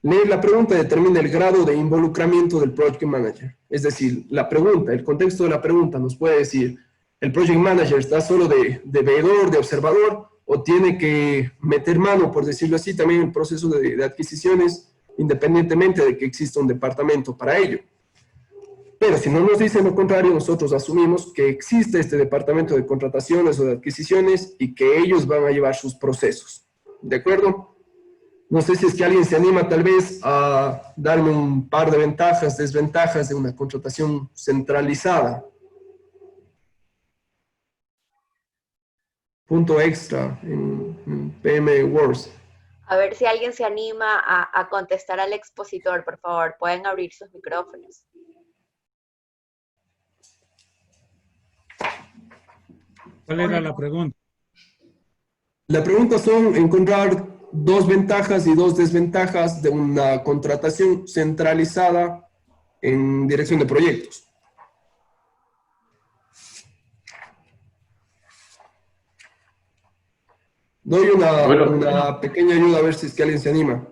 Leer la pregunta determina el grado de involucramiento del Project Manager. Es decir, la pregunta, el contexto de la pregunta nos puede decir, ¿el Project Manager está solo de veedor, de observador, o tiene que meter mano, por decirlo así, también en el proceso de adquisiciones, independientemente de que exista un departamento para ello? Pero si no nos dicen lo contrario, nosotros asumimos que existe este departamento de contrataciones o de adquisiciones y que ellos van a llevar sus procesos. ¿De acuerdo? No sé si es que alguien se anima tal vez a darme un par de ventajas, desventajas de una contratación centralizada. Punto extra en PM Words. A ver si alguien se anima a contestar al expositor, por favor. Pueden abrir sus micrófonos. ¿Cuál era la pregunta? La pregunta son encontrar 2 ventajas y 2 desventajas de una contratación centralizada en dirección de proyectos. Doy una pequeña ayuda a ver si es que alguien se anima.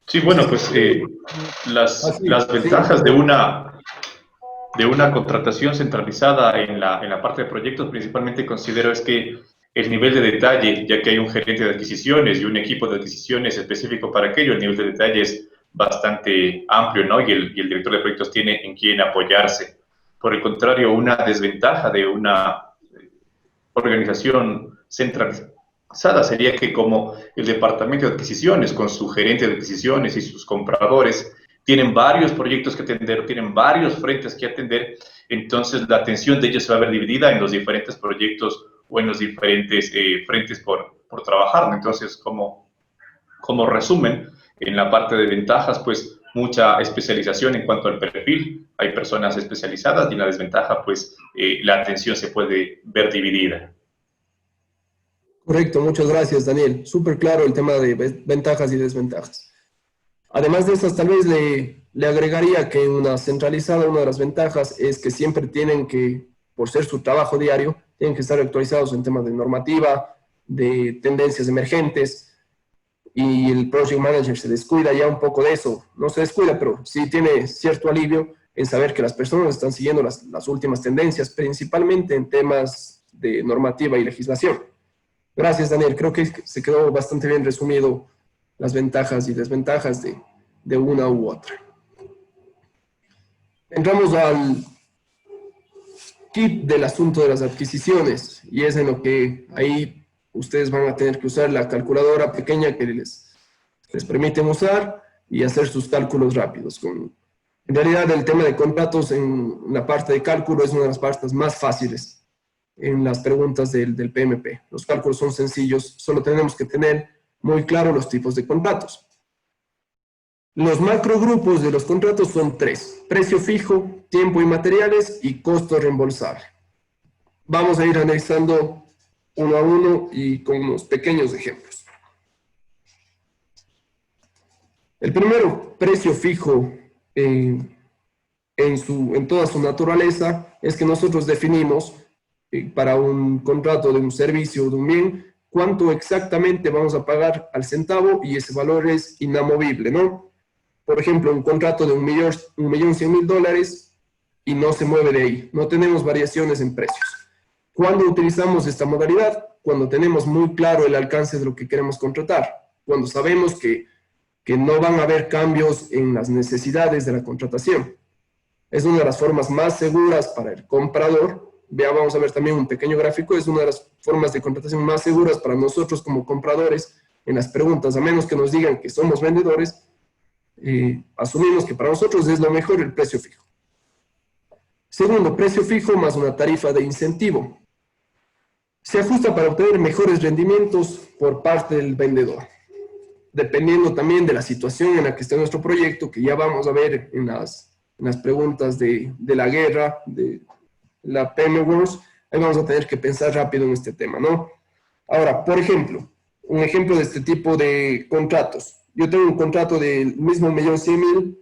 Sí, bueno, pues las ventajas de una contratación centralizada en la parte de proyectos principalmente considero es que el nivel de detalle, ya que hay un gerente de adquisiciones y un equipo de adquisiciones específico para aquello, el nivel de detalle es bastante amplio, ¿no? Y el director de proyectos tiene en quién apoyarse. Por el contrario, una desventaja de una organización centralizada sería que como el departamento de adquisiciones con su gerente de adquisiciones y sus compradores tienen varios proyectos que atender, tienen varios frentes que atender, entonces la atención de ellos se va a ver dividida en los diferentes proyectos o en los diferentes frentes por trabajar. Entonces, como resumen, en la parte de ventajas, pues mucha especialización en cuanto al perfil, hay personas especializadas, y en la desventaja, pues la atención se puede ver dividida. Correcto, muchas gracias, Daniel. Súper claro el tema de ventajas y desventajas. Además de esas, tal vez le agregaría que en una centralizada, una de las ventajas es que siempre tienen que, por ser su trabajo diario, tienen que estar actualizados en temas de normativa, de tendencias emergentes, y el Project Manager se descuida ya un poco de eso. No se descuida, pero sí tiene cierto alivio en saber que las personas están siguiendo las últimas tendencias, principalmente en temas de normativa y legislación. Gracias, Daniel. Creo que se quedó bastante bien resumido las ventajas y desventajas de una u otra. Entramos al kit del asunto de las adquisiciones, y es en lo que ahí ustedes van a tener que usar la calculadora pequeña que les permiten usar y hacer sus cálculos rápidos. En realidad, el tema de contratos en la parte de cálculo es una de las partes más fáciles en las preguntas del PMP. Los cálculos son sencillos, solo tenemos que tener muy claro los tipos de contratos. Los macrogrupos de los contratos son 3: precio fijo, tiempo y materiales, y costo reembolsable. Vamos a ir analizando uno a uno y con unos pequeños ejemplos. El primero, precio fijo en toda su naturaleza, es que nosotros definimos para un contrato de un servicio o de un bien, cuánto exactamente vamos a pagar al centavo y ese valor es inamovible, ¿no? Por ejemplo, un contrato de $1.100.000 y no se mueve de ahí, no tenemos variaciones en precios. ¿Cuándo utilizamos esta modalidad? Cuando tenemos muy claro el alcance de lo que queremos contratar, cuando sabemos que no van a haber cambios en las necesidades de la contratación. Es una de las formas más seguras para el comprador. Vamos a ver también un pequeño gráfico, es una de las formas de contratación más seguras para nosotros como compradores en las preguntas, a menos que nos digan que somos vendedores, asumimos que para nosotros es lo mejor el precio fijo. Segundo, precio fijo más una tarifa de incentivo. Se ajusta para obtener mejores rendimientos por parte del vendedor, dependiendo también de la situación en la que esté nuestro proyecto, que ya vamos a ver en las preguntas de la guerra, de la PM Wars, ahí vamos a tener que pensar rápido en este tema, ¿no? Ahora, por ejemplo, un ejemplo de este tipo de contratos. Yo tengo un contrato del mismo 1.100.000,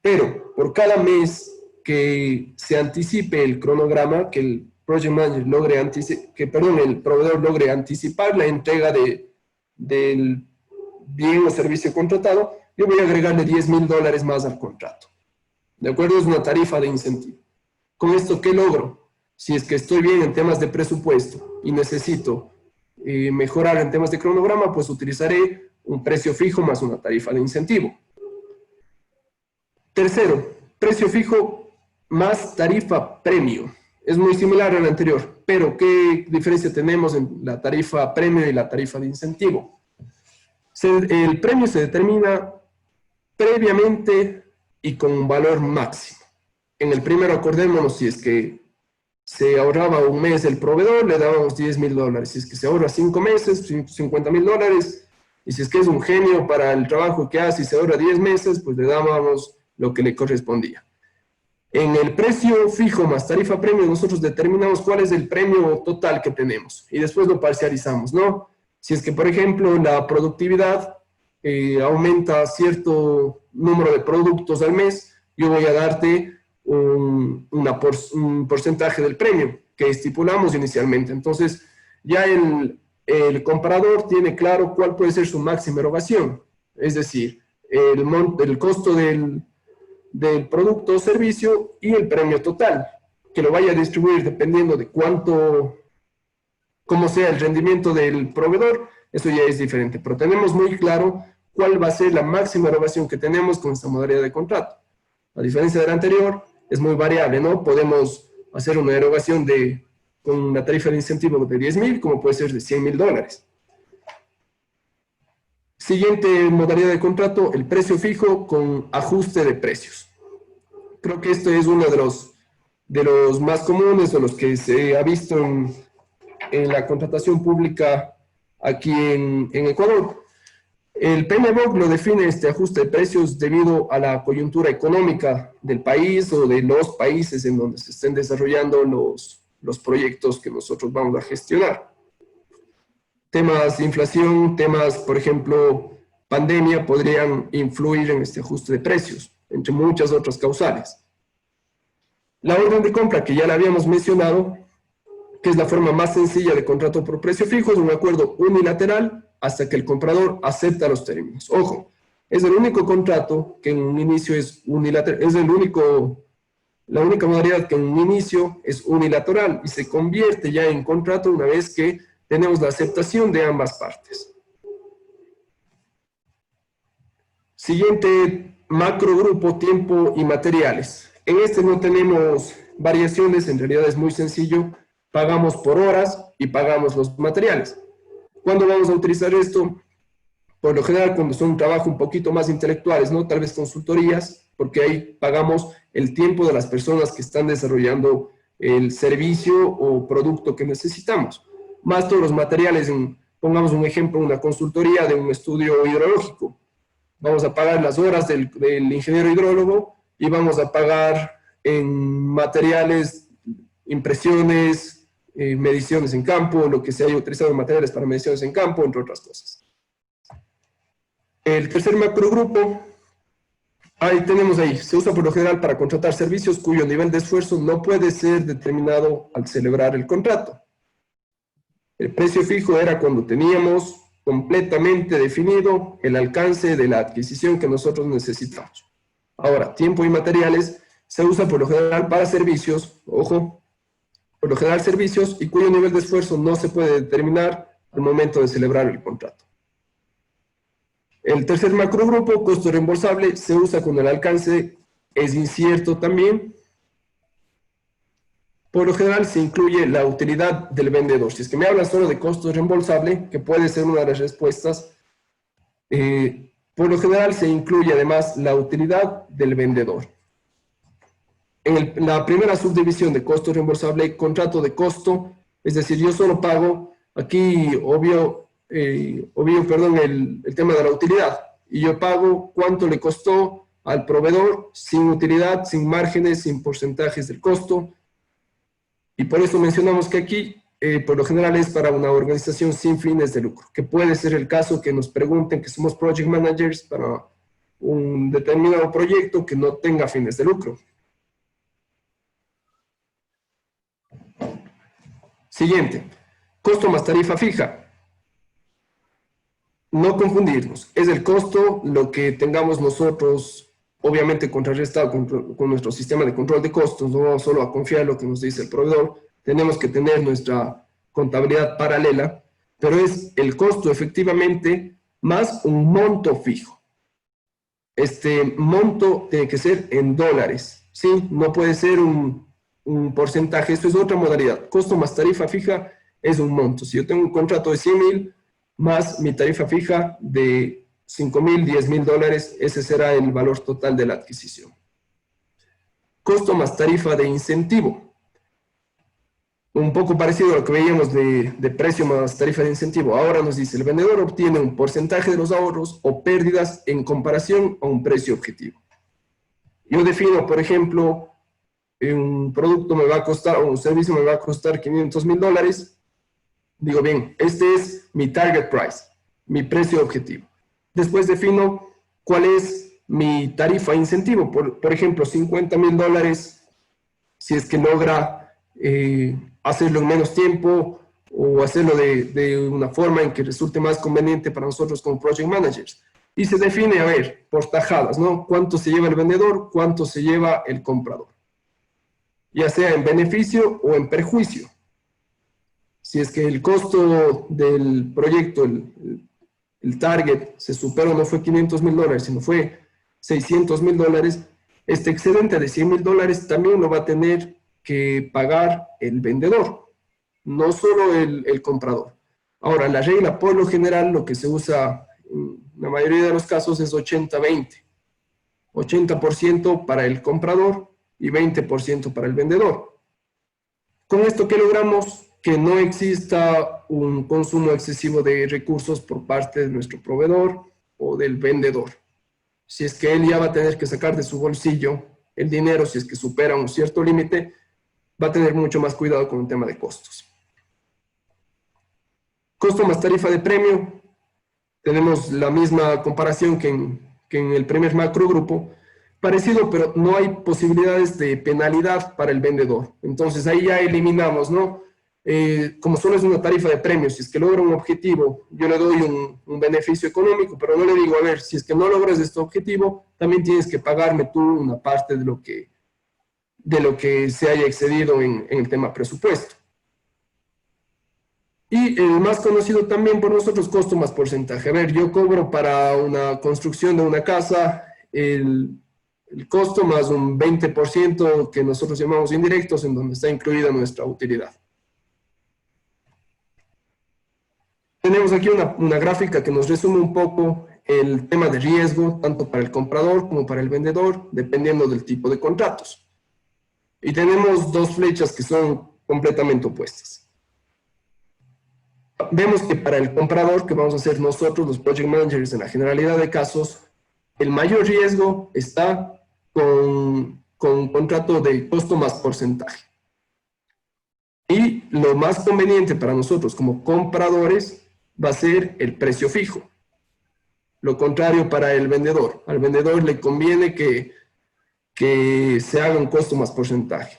pero por cada mes que se anticipe el cronograma, que el project manager logre el proveedor logre anticipar la entrega del bien o servicio contratado, yo voy a agregarle $10.000 más al contrato. ¿De acuerdo? Es una tarifa de incentivo. ¿Con esto qué logro? Si es que estoy bien en temas de presupuesto y necesito mejorar en temas de cronograma, pues utilizaré un precio fijo más una tarifa de incentivo. Tercero, precio fijo más tarifa premio. Es muy similar al anterior, pero ¿qué diferencia tenemos en la tarifa premio y la tarifa de incentivo? El premio se determina previamente y con un valor máximo. En el primero, acordémonos, si es que se ahorraba un mes el proveedor, le dábamos $10.000. Si es que se ahorra 5 meses, $50.000. Y si es que es un genio para el trabajo que hace y se ahorra 10 meses, pues le dábamos lo que le correspondía. En el precio fijo más tarifa premio, nosotros determinamos cuál es el premio total que tenemos. Y después lo parcializamos, ¿no? Si es que, por ejemplo, la productividad aumenta cierto número de productos al mes, yo voy a darte un porcentaje del premio que estipulamos inicialmente. Entonces, ya el comprador tiene claro cuál puede ser su máxima erogación, es decir, el costo del producto o servicio y el premio total, que lo vaya a distribuir dependiendo de cómo sea el rendimiento del proveedor. Eso ya es diferente, pero tenemos muy claro cuál va a ser la máxima erogación que tenemos con esta modalidad de contrato. A diferencia del anterior, es muy variable, ¿no? Podemos hacer una erogación con una tarifa de incentivo de $10.000, como puede ser de $100.000. Siguiente modalidad de contrato, el precio fijo con ajuste de precios. Creo que esto es uno de los más comunes, o los que se ha visto en la contratación pública aquí en Ecuador. El PMBOK lo define este ajuste de precios debido a la coyuntura económica del país o de los países en donde se estén desarrollando los proyectos que nosotros vamos a gestionar. Temas de inflación, temas, por ejemplo, pandemia, podrían influir en este ajuste de precios, entre muchas otras causales. La orden de compra, que ya la habíamos mencionado, que es la forma más sencilla de contrato por precio fijo, es un acuerdo unilateral hasta que el comprador acepta los términos. Ojo, es el único contrato que en un inicio es unilateral, es la única modalidad que en un inicio es unilateral y se convierte ya en contrato una vez que tenemos la aceptación de ambas partes. Siguiente macrogrupo, tiempo y materiales. En este no tenemos variaciones, en realidad es muy sencillo. Pagamos por horas y pagamos los materiales. ¿Cuándo vamos a utilizar esto? Por lo general, cuando son un trabajo un poquito más intelectuales, ¿no? Tal vez consultorías, porque ahí pagamos el tiempo de las personas que están desarrollando el servicio o producto que necesitamos. Más todos los materiales, pongamos un ejemplo, una consultoría de un estudio hidrológico. Vamos a pagar las horas del ingeniero hidrólogo y vamos a pagar en materiales, impresiones, mediciones en campo, lo que se haya utilizado en materiales para mediciones en campo, entre otras cosas. El tercer macrogrupo Ahí tenemos ahí, se usa por lo general para contratar servicios cuyo nivel de esfuerzo no puede ser determinado al celebrar el contrato. El precio fijo era cuando teníamos completamente definido el alcance de la adquisición que nosotros necesitamos. Ahora, tiempo y materiales se usa por lo general para servicios, ojo, por lo general servicios y cuyo nivel de esfuerzo no se puede determinar al momento de celebrar el contrato. El tercer macrogrupo, costo reembolsable, se usa cuando el alcance es incierto también. Por lo general se incluye la utilidad del vendedor. Si es que me hablan solo de costo reembolsable, que puede ser una de las respuestas, por lo general se incluye además la utilidad del vendedor. En la primera subdivisión de costo reembolsable, contrato de costo, es decir, yo solo pago, aquí obvio, el tema de la utilidad, y yo pago cuánto le costó al proveedor sin utilidad, sin márgenes, sin porcentajes del costo, y por eso mencionamos que aquí, por lo general es para una organización sin fines de lucro, que puede ser el caso que nos pregunten que somos project managers para un determinado proyecto que no tenga fines de lucro. Siguiente, costo más tarifa fija. No confundirnos, es el costo lo que tengamos nosotros, obviamente contrarrestado con nuestro sistema de control de costos, no vamos solo a confiar en lo que nos dice el proveedor, tenemos que tener nuestra contabilidad paralela, pero es el costo efectivamente más un monto fijo. Este monto tiene que ser en dólares, ¿sí? No puede ser un porcentaje, esto es otra modalidad. Costo más tarifa fija es un monto. Si yo tengo un contrato de 100,000 más mi tarifa fija de 5,000, 10,000 dólares, ese será el valor total de la adquisición. Costo más tarifa de incentivo. Un poco parecido a lo que veíamos de precio más tarifa de incentivo. Ahora nos dice, el vendedor obtiene un porcentaje de los ahorros o pérdidas en comparación a un precio objetivo. Yo defino, por ejemplo, un producto me va a costar, o un servicio me va a costar 500,000 dólares. Digo, bien, este es mi target price, mi precio objetivo. Después defino cuál es mi tarifa incentivo. Por ejemplo, 50,000 dólares si es que logra hacerlo en menos tiempo o hacerlo de una forma en que resulte más conveniente para nosotros como project managers. Y se define, a ver, por tajadas, ¿no? ¿Cuánto se lleva el vendedor? ¿Cuánto se lleva el comprador? Ya sea en beneficio o en perjuicio. Si es que el costo del proyecto, el target, se superó, no fue 500,000 dólares, sino fue 600,000 dólares, este excedente de 100,000 dólares también lo va a tener que pagar el vendedor, no solo el comprador. Ahora, la regla por lo general, lo que se usa en la mayoría de los casos es 80-20. 80% para el comprador y 20% para el vendedor. Con esto, ¿qué logramos? Que no exista un consumo excesivo de recursos por parte de nuestro proveedor o del vendedor. Si es que él ya va a tener que sacar de su bolsillo el dinero, si es que supera un cierto límite, va a tener mucho más cuidado con el tema de costos. Costo más tarifa de premio. Tenemos la misma comparación que en el primer macrogrupo. Parecido, pero no hay posibilidades de penalidad para el vendedor. Entonces ahí ya eliminamos, ¿no? Como solo es una tarifa de premios, si es que logra un objetivo, yo le doy un beneficio económico, pero no le digo, a ver, si es que no logras este objetivo, también tienes que pagarme tú una parte de lo que se haya excedido en el tema presupuesto. Y el más conocido también por nosotros, costo más porcentaje. A ver, yo cobro para una construcción de una casa el costo más un 20% que nosotros llamamos indirectos, en donde está incluida nuestra utilidad. Tenemos aquí una gráfica que nos resume un poco el tema de riesgo, tanto para el comprador como para el vendedor, dependiendo del tipo de contratos. Y tenemos dos flechas que son completamente opuestas. Vemos que para el comprador, que vamos a ser nosotros, los project managers, en la generalidad de casos, el mayor riesgo está con un contrato de costo más porcentaje. Y lo más conveniente para nosotros como compradores va a ser el precio fijo. lo contrario para el vendedor. Al vendedor le conviene que se haga un costo más porcentaje.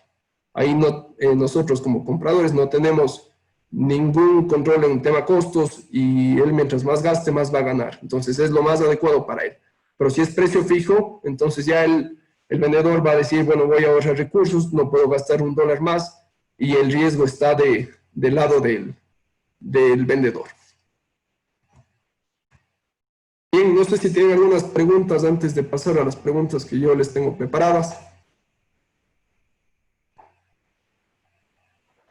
Ahí no, nosotros como compradores no tenemos ningún control en tema costos y él mientras más gaste, más va a ganar. Entonces es lo más adecuado para él. Pero si es precio fijo, entonces ya el vendedor va a decir, bueno, voy a ahorrar recursos, no puedo gastar $1 más y el riesgo está del lado del vendedor. Bien, no sé si tienen algunas preguntas antes de pasar a las preguntas que yo les tengo preparadas.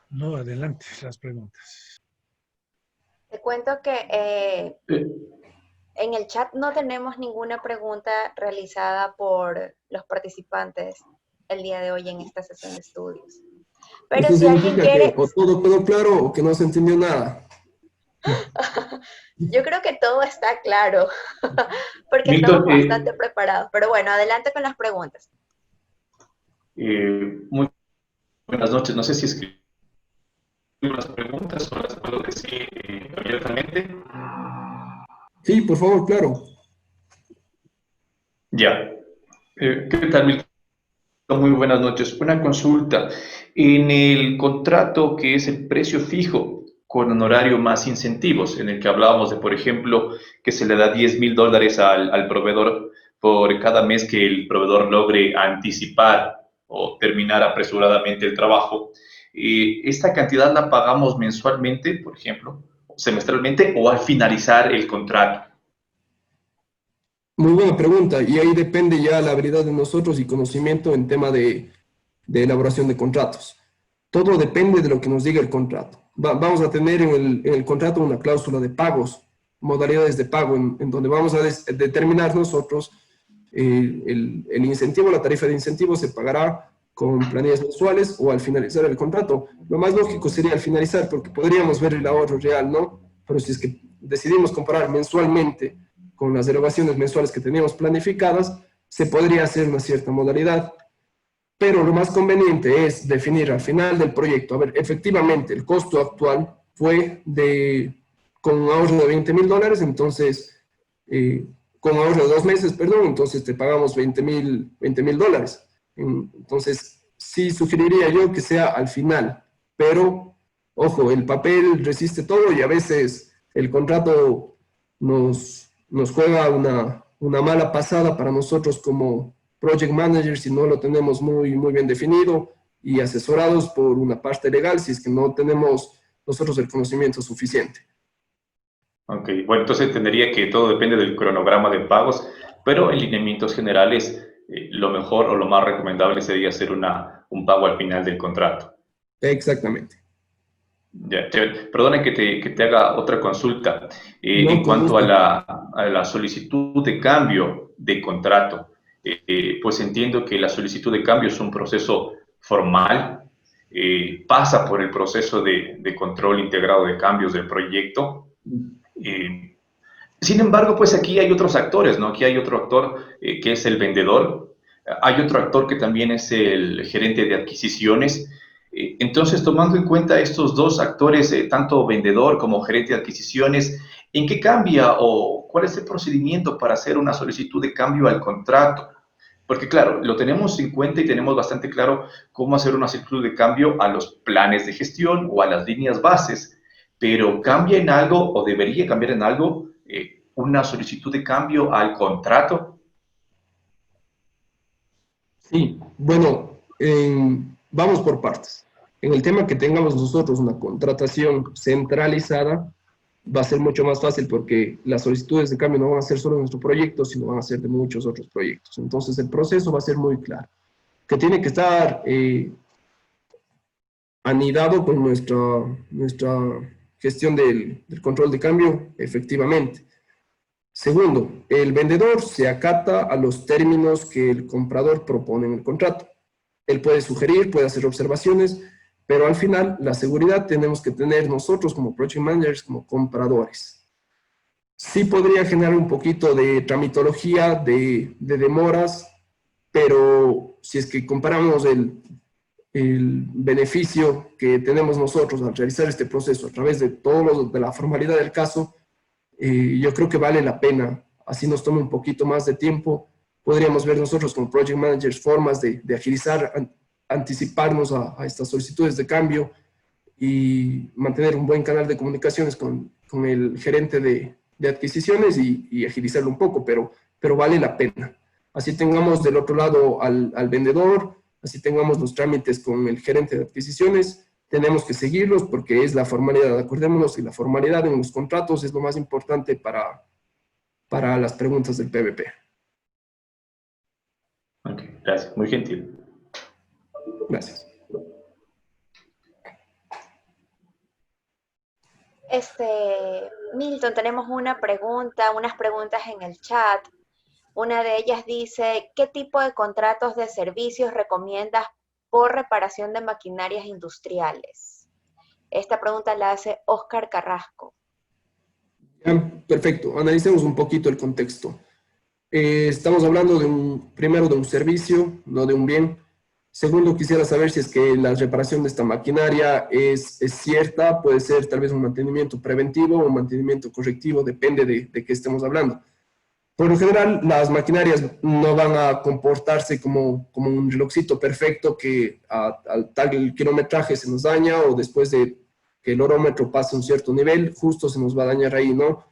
No, adelante, las preguntas. Te cuento que en el chat no tenemos ninguna pregunta realizada por los participantes el día de hoy en esta sesión de estudios. Pero Eso si alguien significa quiere... que o todo quedó claro o que no se entendió nada. Yo creo que todo está claro, porque Milton, estamos bastante preparados. Pero bueno, adelante con las preguntas. muy buenas noches. No sé si escribí las preguntas o las puedo decir abiertamente. Sí, por favor, claro. Ya. ¿Qué tal, Milton? Muy buenas noches. Una consulta. En el contrato que es el precio fijo con honorario más incentivos, en el que hablábamos de, por ejemplo, que se le da $10,000 al proveedor por cada mes que el proveedor logre anticipar o terminar apresuradamente el trabajo, ¿esta cantidad la pagamos mensualmente, por ejemplo, semestralmente o al finalizar el contrato? Muy buena pregunta, y ahí depende ya la habilidad de nosotros y conocimiento en tema de elaboración de contratos. Todo depende de lo que nos diga el contrato. Vamos a tener en el contrato una cláusula de pagos, modalidades de pago, en donde vamos a determinar nosotros el incentivo, la tarifa de incentivo se pagará con planillas mensuales o al finalizar el contrato. Lo más lógico sería al finalizar, porque podríamos ver el ahorro real, ¿no? Pero si es que decidimos comparar mensualmente con las erogaciones mensuales que teníamos planificadas, se podría hacer una cierta modalidad. Pero lo más conveniente es definir al final del proyecto, a ver, efectivamente, el costo actual fue con un ahorro de $20,000, entonces, con ahorro de 2 meses, perdón, entonces te pagamos $20,000. Entonces, sí sugeriría yo que sea al final, pero, ojo, el papel resiste todo y a veces el contrato nos juega una mala pasada para nosotros como project manager si no lo tenemos muy bien definido y asesorados por una parte legal si es que no tenemos nosotros el conocimiento suficiente. Ok, bueno, entonces entendería que todo depende del cronograma de pagos, pero en lineamientos generales lo mejor o lo más recomendable sería hacer un pago al final del contrato. Exactamente. Ya, chévere. Perdona que te haga otra consulta. No, En con cuanto a gusto. la solicitud de cambio de contrato, pues entiendo que la solicitud de cambio es un proceso formal, pasa por el proceso de control integrado de cambios del proyecto. Sin embargo, pues aquí hay otros actores, ¿no? Aquí hay otro actor que es el vendedor, hay otro actor que también es el gerente de adquisiciones. Entonces, tomando en cuenta estos dos actores, tanto vendedor como gerente de adquisiciones, ¿en qué cambia o cuál es el procedimiento para hacer una solicitud de cambio al contrato? Porque claro, lo tenemos en cuenta y tenemos bastante claro cómo hacer una solicitud de cambio a los planes de gestión o a las líneas bases, pero ¿cambia en algo o debería cambiar en algo una solicitud de cambio al contrato? Sí, bueno, vamos por partes. En el tema que tengamos nosotros una contratación centralizada, va a ser mucho más fácil porque las solicitudes de cambio no van a ser solo de nuestro proyecto, sino van a ser de muchos otros proyectos. Entonces el proceso va a ser muy claro. Que tiene que estar anidado con nuestra gestión del control de cambio, efectivamente. Segundo, el vendedor se acata a los términos que el comprador propone en el contrato. Él puede sugerir, puede hacer observaciones, pero al final la seguridad tenemos que tener nosotros como project managers, como compradores. Sí podría generar un poquito de tramitología, de demoras, pero si es que comparamos el beneficio que tenemos nosotros al realizar este proceso a través de todo de la formalidad del caso, yo creo que vale la pena así nos toma un poquito más de tiempo. Podríamos ver nosotros como Project Managers formas de agilizar, anticiparnos a estas solicitudes de cambio y mantener un buen canal de comunicaciones con el gerente de adquisiciones y agilizarlo un poco, pero vale la pena. Así tengamos del otro lado al vendedor, así tengamos los trámites con el gerente de adquisiciones, tenemos que seguirlos porque es la formalidad. Acordémonos que la formalidad en los contratos es lo más importante para las preguntas del PVP. Ok, gracias. Muy gentil. Gracias. Milton, tenemos unas preguntas en el chat. Una de ellas dice, ¿qué tipo de contratos de servicios recomiendas por reparación de maquinarias industriales? Esta pregunta la hace Oscar Carrasco. Perfecto, analicemos un poquito el contexto. Estamos hablando primero de un servicio, no de un bien. Segundo, quisiera saber si es que la reparación de esta maquinaria es cierta, puede ser tal vez un mantenimiento preventivo o un mantenimiento correctivo, depende de qué estemos hablando. Por lo general, las maquinarias no van a comportarse como un relojcito perfecto que al tal kilometraje se nos daña o después de que el horómetro pase un cierto nivel, justo se nos va a dañar ahí, ¿no?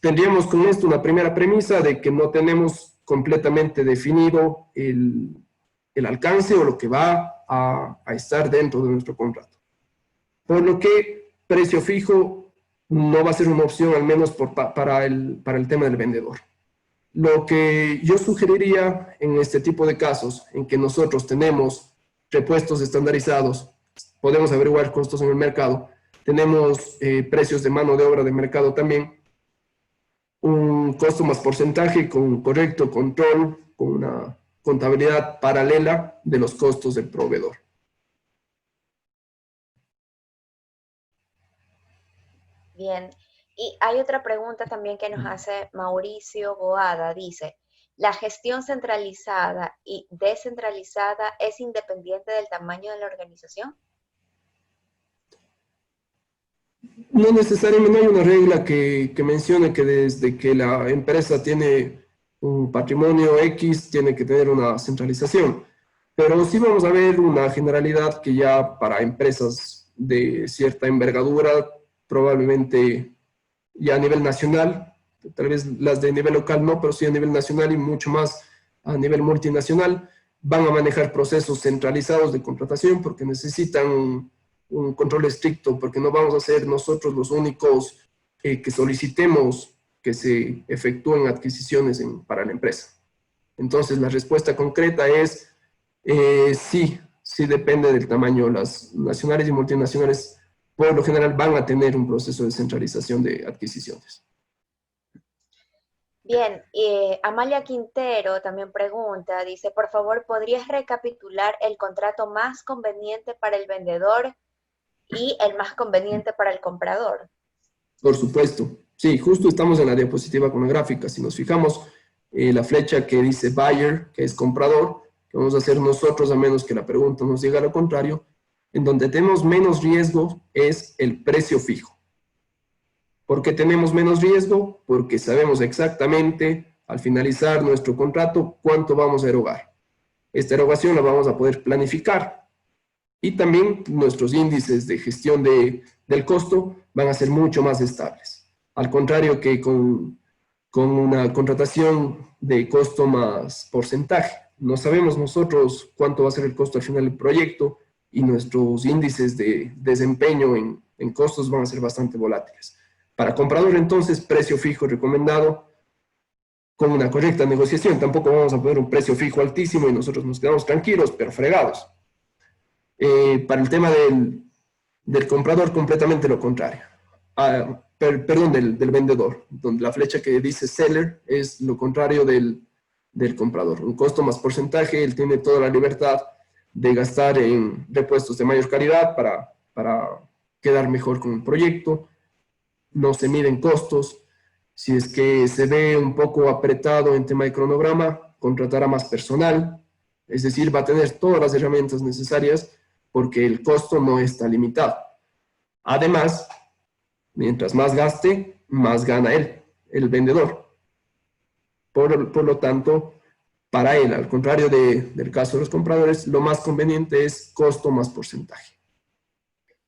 Tendríamos con esto una primera premisa de que no tenemos completamente definido el alcance o lo que va a estar dentro de nuestro contrato. Por lo que precio fijo no va a ser una opción, al menos para el tema del vendedor. Lo que yo sugeriría en este tipo de casos, en que nosotros tenemos repuestos estandarizados, podemos averiguar costos en el mercado, tenemos precios de mano de obra de mercado también, un costo más porcentaje con un correcto control, con una contabilidad paralela de los costos del proveedor. Bien, y hay otra pregunta también que nos hace Mauricio Boada, dice, ¿la gestión centralizada y descentralizada es independiente del tamaño de la organización? No necesariamente, no hay una regla que mencione que desde que la empresa tiene un patrimonio X, tiene que tener una centralización. Pero sí vamos a ver una generalidad que ya para empresas de cierta envergadura, probablemente ya a nivel nacional, tal vez las de nivel local no, pero sí a nivel nacional y mucho más a nivel multinacional, van a manejar procesos centralizados de contratación porque necesitan un control estricto, porque no vamos a ser nosotros los únicos que solicitemos que se efectúen adquisiciones para la empresa. Entonces, la respuesta concreta es sí depende del tamaño. Las nacionales y multinacionales, por lo general, van a tener un proceso de centralización de adquisiciones. Bien, Amalia Quintero también pregunta, dice, por favor, ¿podrías recapitular el contrato más conveniente para el vendedor y el más conveniente para el comprador? Por supuesto. Sí, justo estamos en la diapositiva con la gráfica. Si nos fijamos, la flecha que dice buyer, que es comprador, que vamos a hacer nosotros a menos que la pregunta nos diga lo contrario, en donde tenemos menos riesgo es el precio fijo. ¿Por qué tenemos menos riesgo? Porque sabemos exactamente al finalizar nuestro contrato cuánto vamos a erogar. Esta erogación la vamos a poder planificar. Y también nuestros índices de gestión del costo van a ser mucho más estables. Al contrario que con una contratación de costo más porcentaje. No sabemos nosotros cuánto va a ser el costo al final del proyecto y nuestros índices de desempeño en costos van a ser bastante volátiles. Para comprador, entonces, precio fijo recomendado con una correcta negociación. Tampoco vamos a poner un precio fijo altísimo y nosotros nos quedamos tranquilos, pero fregados. Para el tema del comprador, completamente lo contrario. Perdón, del vendedor, donde la flecha que dice seller es lo contrario del comprador. Un costo más porcentaje, él tiene toda la libertad de gastar en repuestos de mayor calidad para quedar mejor con el proyecto. No se miden costos. Si es que se ve un poco apretado en tema de cronograma, contratará más personal. Es decir, va a tener todas las herramientas necesarias porque el costo no está limitado. Además, mientras más gaste, más gana él. el vendedor. Por lo tanto, para él, al contrario del caso de los compradores, lo más conveniente es costo más porcentaje.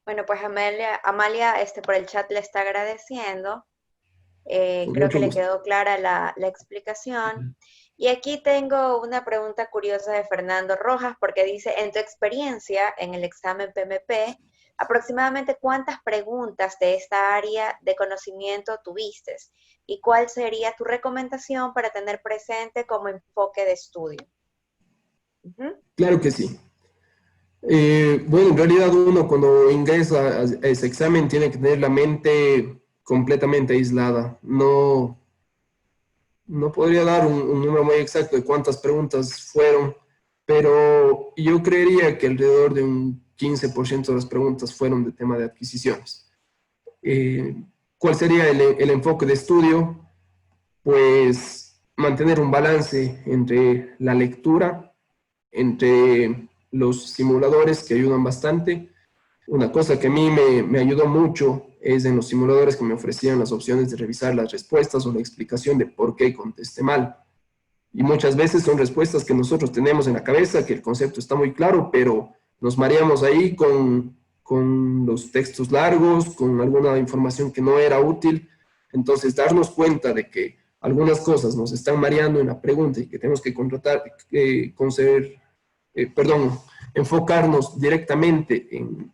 Bueno, pues Amalia por el chat le está agradeciendo. Con Creo que mucho le gusto. quedó clara la explicación. Y aquí tengo una pregunta curiosa de Fernando Rojas, porque dice, en tu experiencia en el examen PMP, aproximadamente cuántas preguntas de esta área de conocimiento tuviste y cuál sería tu recomendación para tener presente como enfoque de estudio. Claro que sí. Bueno, en realidad uno cuando ingresa a ese examen tiene que tener la mente completamente aislada. No podría dar un número muy exacto de cuántas preguntas fueron, pero yo creería que alrededor de un 15% de las preguntas fueron de tema de adquisiciones. ¿Cuál sería el enfoque de estudio? Pues mantener un balance entre la lectura, entre los simuladores que ayudan bastante. Una cosa que a mí me ayudó mucho es en los simuladores que me ofrecían las opciones de revisar las respuestas o la explicación de por qué contesté mal. Y muchas veces son respuestas que nosotros tenemos en la cabeza, que el concepto está muy claro, pero nos mareamos ahí con los textos largos, con alguna información que no era útil. Entonces, darnos cuenta de que algunas cosas nos están mareando en la pregunta y que tenemos que enfocarnos directamente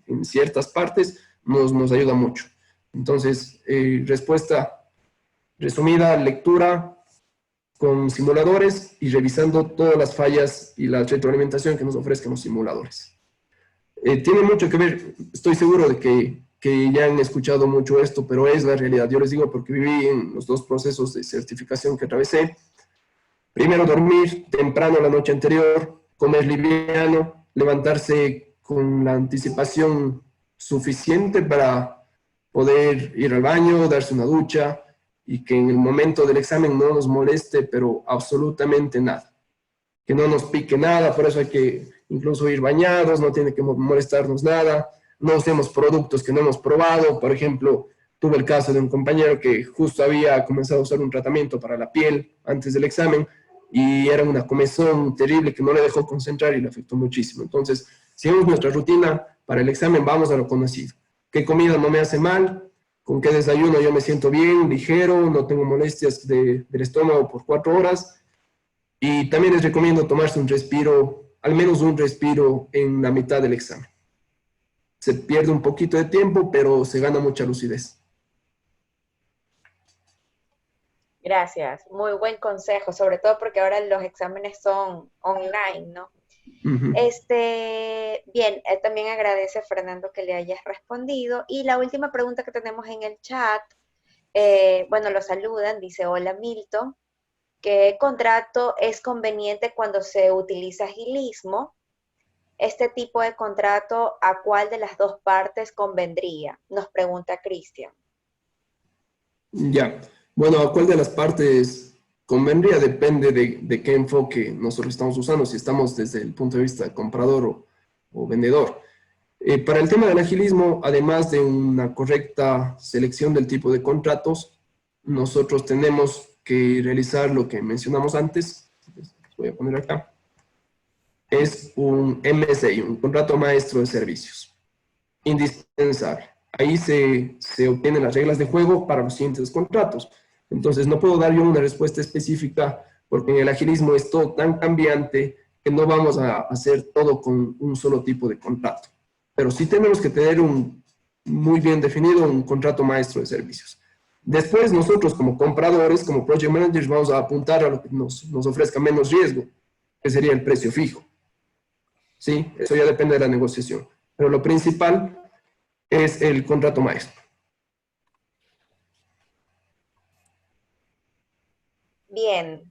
en ciertas partes, nos ayuda mucho. Entonces, respuesta resumida, lectura con simuladores y revisando todas las fallas y la retroalimentación que nos ofrezcan los simuladores. Tiene mucho que ver, estoy seguro de que ya han escuchado mucho esto, pero es la realidad. Yo les digo porque viví en los dos procesos de certificación que atravesé. Primero dormir temprano la noche anterior, comer liviano, levantarse con la anticipación suficiente para poder ir al baño, darse una ducha y que en el momento del examen no nos moleste, pero absolutamente nada. Que no nos pique nada, por eso hay que incluso ir bañados, no tiene que molestarnos nada, no usemos productos que no hemos probado. Por ejemplo, tuve el caso de un compañero que justo había comenzado a usar un tratamiento para la piel antes del examen y era una comezón terrible que no le dejó concentrar y le afectó muchísimo. Entonces, seguimos nuestra rutina para el examen, vamos a lo conocido. ¿Qué comida no me hace mal? ¿Con qué desayuno yo me siento bien, ligero, no tengo molestias del estómago por 4 horas? Y también les recomiendo tomarse un respiro, al menos un respiro en la mitad del examen. Se pierde un poquito de tiempo, pero se gana mucha lucidez. Gracias, muy buen consejo, sobre todo porque ahora los exámenes son online, ¿no? Uh-huh. Bien, también agradece Fernando que le hayas respondido. Y la última pregunta que tenemos en el chat, bueno, lo saludan, dice, hola Milton, ¿qué contrato es conveniente cuando se utiliza agilismo? Este tipo de contrato, ¿a cuál de las dos partes convendría? Nos pregunta Cristian. Ya, bueno, ¿a cuál de las partes convendría? Depende de qué enfoque nosotros estamos usando, si estamos desde el punto de vista comprador o vendedor. Para el tema del agilismo, además de una correcta selección del tipo de contratos, nosotros tenemos que realizar lo que mencionamos antes. Voy a poner acá. Es un MSI, un contrato maestro de servicios. Indispensable. Ahí se obtienen las reglas de juego para los siguientes contratos. Entonces, no puedo dar yo una respuesta específica porque en el agilismo es todo tan cambiante que no vamos a hacer todo con un solo tipo de contrato. Pero sí tenemos que tener muy bien definido un contrato maestro de servicios. Después, nosotros como compradores, como project managers, vamos a apuntar a lo que nos ofrezca menos riesgo, que sería el precio fijo. Sí, eso ya depende de la negociación. Pero lo principal es el contrato maestro. Bien,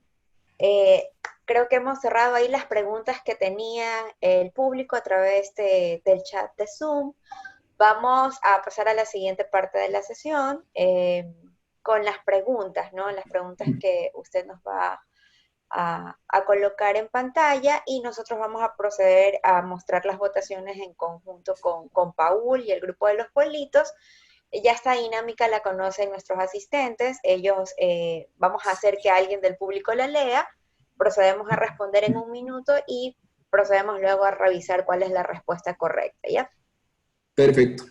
creo que hemos cerrado ahí las preguntas que tenía el público a través del chat de Zoom. Vamos a pasar a la siguiente parte de la sesión con las preguntas, ¿no? Las preguntas que usted nos va a colocar en pantalla y nosotros vamos a proceder a mostrar las votaciones en conjunto con Paul y el grupo de los pueblitos Ya esta dinámica la conocen nuestros asistentes. Ellos, vamos a hacer que alguien del público la lea, procedemos a responder en un minuto y procedemos luego a revisar cuál es la respuesta correcta, ¿ya? Perfecto.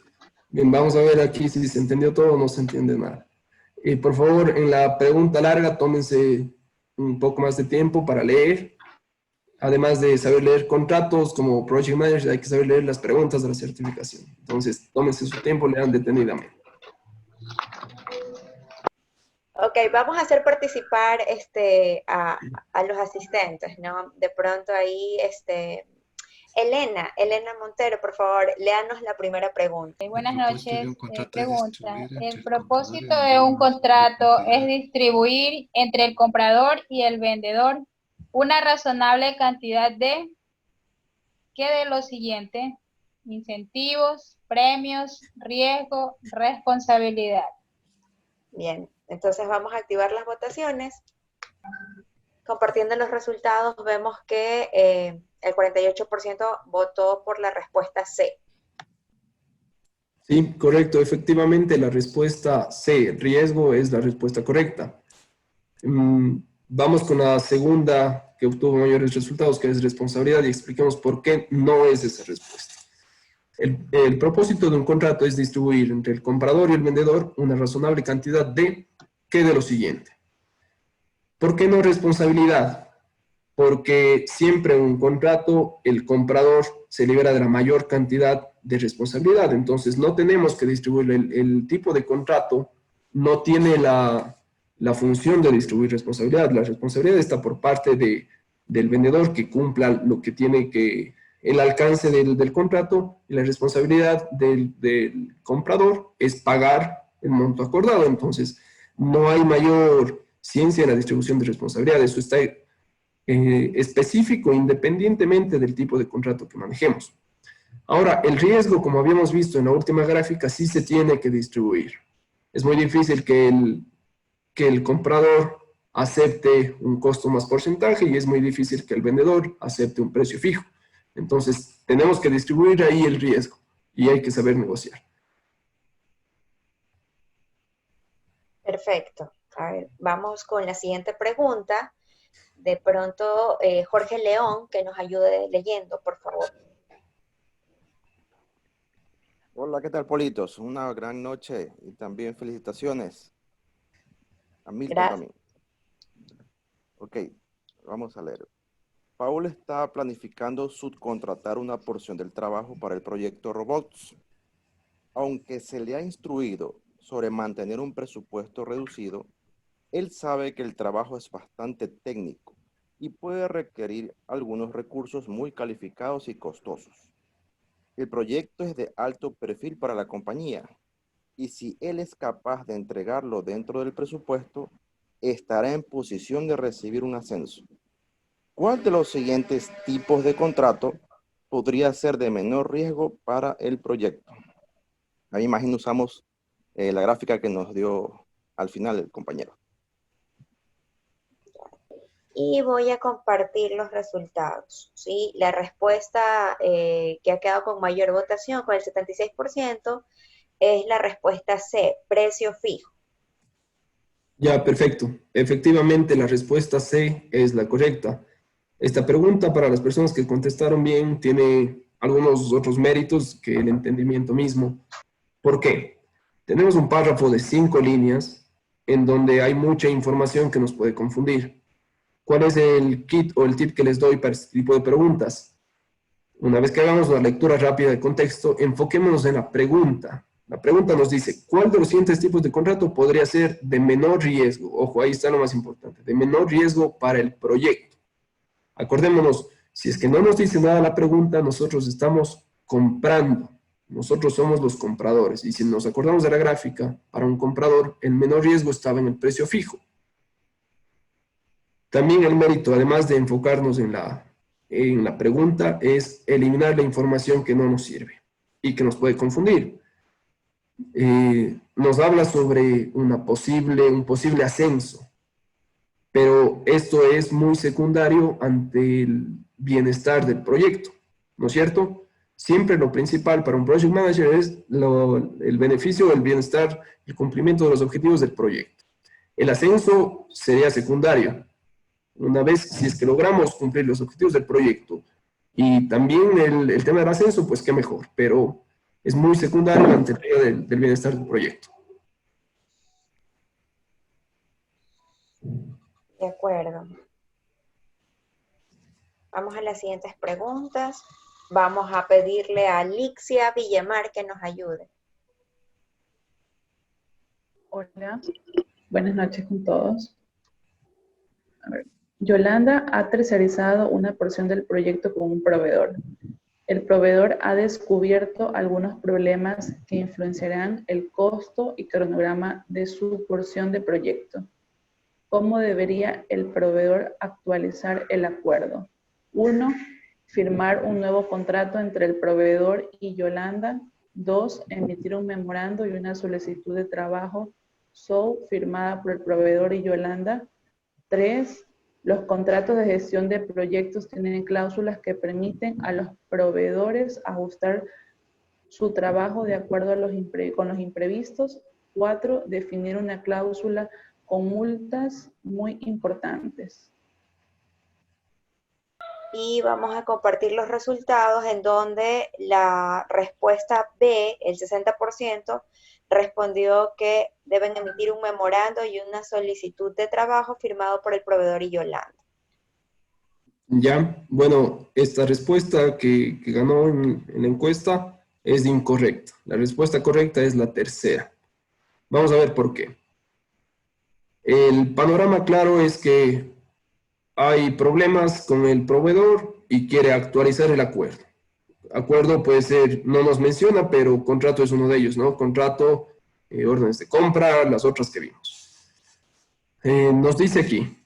Bien, vamos a ver aquí si se entendió todo o no se entiende nada. Por favor, en la pregunta larga, tómense un poco más de tiempo para leer. Además de saber leer contratos, como Project Manager, hay que saber leer las preguntas de la certificación. Entonces, tómense su tiempo, lean detenidamente. Ok, vamos a hacer participar a los asistentes, ¿no? De pronto ahí, Elena Montero, por favor, léanos la primera pregunta. Buenas noches. Pregunta, ¿el propósito de un contrato es distribuir entre el comprador y el vendedor una razonable cantidad de, ¿qué de lo siguiente? Incentivos, premios, riesgo, responsabilidad. Bien, entonces vamos a activar las votaciones. Compartiendo los resultados, vemos que el 48% votó por la respuesta C. Sí, correcto. Efectivamente, la respuesta C, riesgo, es la respuesta correcta. Vamos con la segunda que obtuvo mayores resultados, que es responsabilidad, y expliquemos por qué no es esa respuesta. El propósito de un contrato es distribuir entre el comprador y el vendedor una razonable cantidad de, ¿qué de lo siguiente? ¿Por qué no responsabilidad? Porque siempre en un contrato el comprador se libera de la mayor cantidad de responsabilidad. Entonces no tenemos que distribuir el tipo de contrato, no tiene la función de distribuir responsabilidad. La responsabilidad está por parte del vendedor, que cumpla lo que tiene que, el alcance del contrato, y la responsabilidad del comprador es pagar el monto acordado. Entonces no hay mayor ciencia en la distribución de responsabilidad. Eso está específico independientemente del tipo de contrato que manejemos. Ahora, el riesgo, como habíamos visto en la última gráfica, sí se tiene que distribuir. Es muy difícil que el comprador acepte un costo más porcentaje, y es muy difícil que el vendedor acepte un precio fijo. Entonces, tenemos que distribuir ahí el riesgo y hay que saber negociar. Perfecto. A ver, vamos con la siguiente pregunta. De pronto, Jorge León, que nos ayude leyendo, por favor. Hola, ¿qué tal, Politos? Una gran noche y también felicitaciones a Milton Gracias. también. Ok, vamos a leer. Paul está planificando subcontratar una porción del trabajo para el proyecto Robots. Aunque se le ha instruido sobre mantener un presupuesto reducido, él sabe que el trabajo es bastante técnico y puede requerir algunos recursos muy calificados y costosos. El proyecto es de alto perfil para la compañía y si él es capaz de entregarlo dentro del presupuesto, estará en posición de recibir un ascenso. ¿Cuál de los siguientes tipos de contrato podría ser de menor riesgo para el proyecto? Ahí imagino usamos la gráfica que nos dio al final el compañero. Y voy a compartir los resultados, ¿sí? La respuesta que ha quedado con mayor votación, con el 76%, es la respuesta C, precio fijo. Ya, perfecto. Efectivamente, la respuesta C es la correcta. Esta pregunta, para las personas que contestaron bien, tiene algunos otros méritos que el entendimiento mismo. ¿Por qué? Tenemos un párrafo de 5 líneas en donde hay mucha información que nos puede confundir. ¿Cuál es el kit o el tip que les doy para este tipo de preguntas? Una vez que hagamos una lectura rápida de contexto, enfoquémonos en la pregunta. La pregunta nos dice, ¿cuál de los siguientes tipos de contrato podría ser de menor riesgo? Ojo, ahí está lo más importante, de menor riesgo para el proyecto. Acordémonos, si es que no nos dice nada la pregunta, nosotros estamos comprando. Nosotros somos los compradores. Y si nos acordamos de la gráfica, para un comprador, el menor riesgo estaba en el precio fijo. También el mérito, además de enfocarnos en la pregunta, es eliminar la información que no nos sirve y que nos puede confundir. Nos habla sobre un posible ascenso, pero esto es muy secundario ante el bienestar del proyecto, ¿no es cierto? siempre lo principal para un project manager es el beneficio, el bienestar, el cumplimiento de los objetivos del proyecto. El ascenso sería secundario. Una vez, si es que logramos cumplir los objetivos del proyecto y también el tema del ascenso, pues qué mejor, pero es muy secundario la entrega del bienestar del proyecto. De acuerdo. Vamos a las siguientes preguntas. Vamos a pedirle a Alixia Villamar que nos ayude. Hola, buenas noches con todos. A ver, Yolanda ha tercerizado una porción del proyecto con un proveedor. El proveedor ha descubierto algunos problemas que influenciarán el costo y cronograma de su porción de proyecto. ¿Cómo debería el proveedor actualizar el acuerdo? 1. Firmar un nuevo contrato entre el proveedor y Yolanda. 2. Emitir un memorando y una solicitud de trabajo firmada por el proveedor y Yolanda. 3. Los contratos de gestión de proyectos tienen cláusulas que permiten a los proveedores ajustar su trabajo de acuerdo a con los imprevistos. 4. Definir una cláusula con multas muy importantes. Y vamos a compartir los resultados en donde la respuesta B, el 60%, respondió que deben emitir un memorando y una solicitud de trabajo firmado por el proveedor y Yolanda. Ya, bueno, esta respuesta que ganó en la encuesta es incorrecta. La respuesta correcta es la tercera. Vamos a ver por qué. El panorama claro es que hay problemas con el proveedor y quiere actualizar el acuerdo. Acuerdo puede ser, no nos menciona, pero contrato es uno de ellos, ¿no? Contrato, órdenes de compra, las otras que vimos. Nos dice aquí,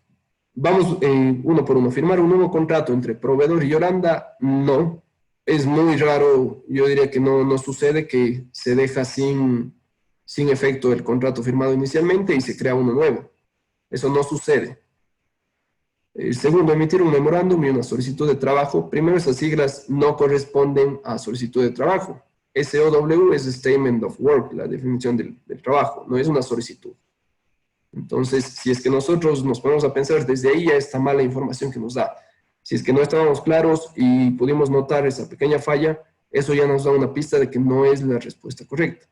vamos uno por uno, firmar un nuevo contrato entre proveedor y Yolanda, no. Es muy raro, yo diría que no sucede, que se deja sin efecto el contrato firmado inicialmente y se crea uno nuevo. Eso no sucede. Segundo, emitir un memorándum y una solicitud de trabajo. Primero, esas siglas no corresponden a solicitud de trabajo. SOW es Statement of Work, la definición del trabajo, no es una solicitud. Entonces, si es que nosotros nos ponemos a pensar desde ahí, ya está mala información que nos da. Si es que no estábamos claros y pudimos notar esa pequeña falla, eso ya nos da una pista de que no es la respuesta correcta.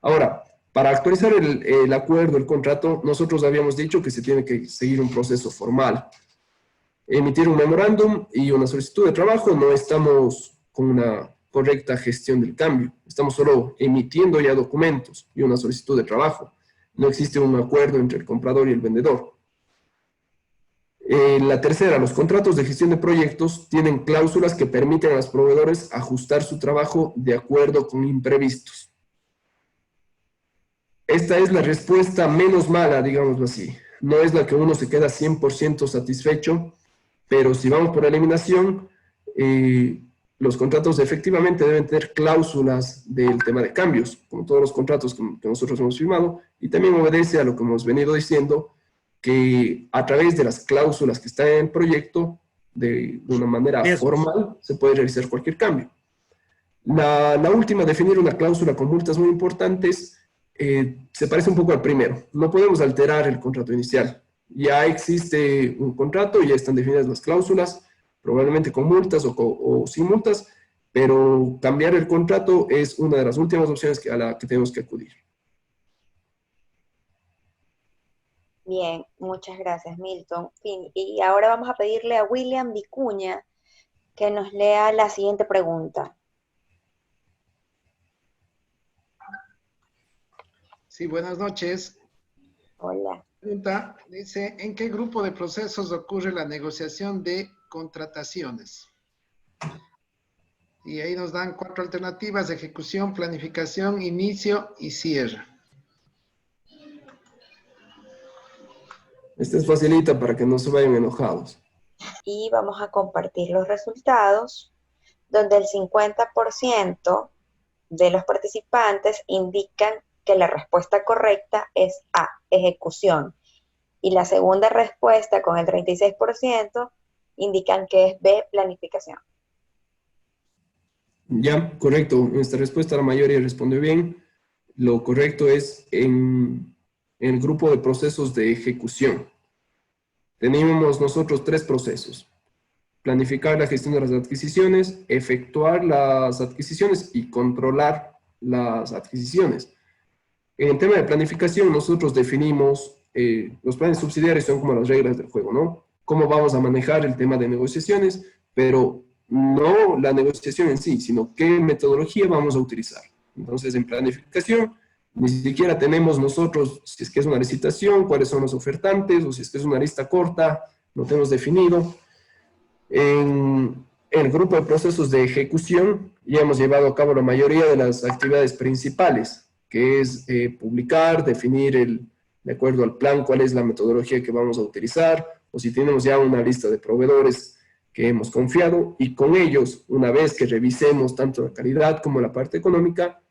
Ahora, para actualizar el acuerdo, el contrato, nosotros habíamos dicho que se tiene que seguir un proceso formal. Emitir un memorándum y una solicitud de trabajo, no estamos con una correcta gestión del cambio. Estamos solo emitiendo ya documentos y una solicitud de trabajo. No existe un acuerdo entre el comprador y el vendedor. La tercera, los contratos de gestión de proyectos tienen cláusulas que permiten a los proveedores ajustar su trabajo de acuerdo con imprevistos. Esta es la respuesta menos mala, digámoslo así. No es la que uno se queda 100% satisfecho, pero si vamos por eliminación, los contratos efectivamente deben tener cláusulas del tema de cambios, como todos los contratos que nosotros hemos firmado, y también obedece a lo que hemos venido diciendo, que a través de las cláusulas que están en el proyecto, de una manera formal, se puede realizar cualquier cambio. La última, definir una cláusula con multas muy importantes, se parece un poco al primero. No podemos alterar el contrato inicial. Ya existe un contrato, ya están definidas las cláusulas, probablemente con multas o sin multas, pero cambiar el contrato es una de las últimas opciones a la que tenemos que acudir. Bien, muchas gracias, Milton. Y ahora vamos a pedirle a William Vicuña que nos lea la siguiente pregunta. Sí, buenas noches. Hola. Pregunta, dice, ¿en qué grupo de procesos ocurre la negociación de contrataciones? Y ahí nos dan 4 alternativas: ejecución, planificación, inicio y cierre. Esta es facilita para que no se vayan enojados. Y vamos a compartir los resultados, donde el 50% de los participantes indican que la respuesta correcta es A, ejecución. Y la segunda respuesta, con el 36%, indican que es B, planificación. Ya, correcto. Nuestra respuesta a la mayoría respondió bien. Lo correcto es en el grupo de procesos de ejecución. Tenemos nosotros 3 procesos. Planificar la gestión de las adquisiciones, efectuar las adquisiciones y controlar las adquisiciones. En el tema de planificación, nosotros definimos, los planes subsidiarios son como las reglas del juego, ¿no? Cómo vamos a manejar el tema de negociaciones, pero no la negociación en sí, sino qué metodología vamos a utilizar. Entonces, en planificación, ni siquiera tenemos nosotros, si es que es una licitación, cuáles son los ofertantes, o si es que es una lista corta, no tenemos definido. En el grupo de procesos de ejecución, ya hemos llevado a cabo la mayoría de las actividades principales, que es publicar, definir de acuerdo al plan cuál es la metodología que vamos a utilizar, o si tenemos ya una lista de proveedores que hemos confiado, y con ellos, una vez que revisemos tanto la calidad como la parte económica,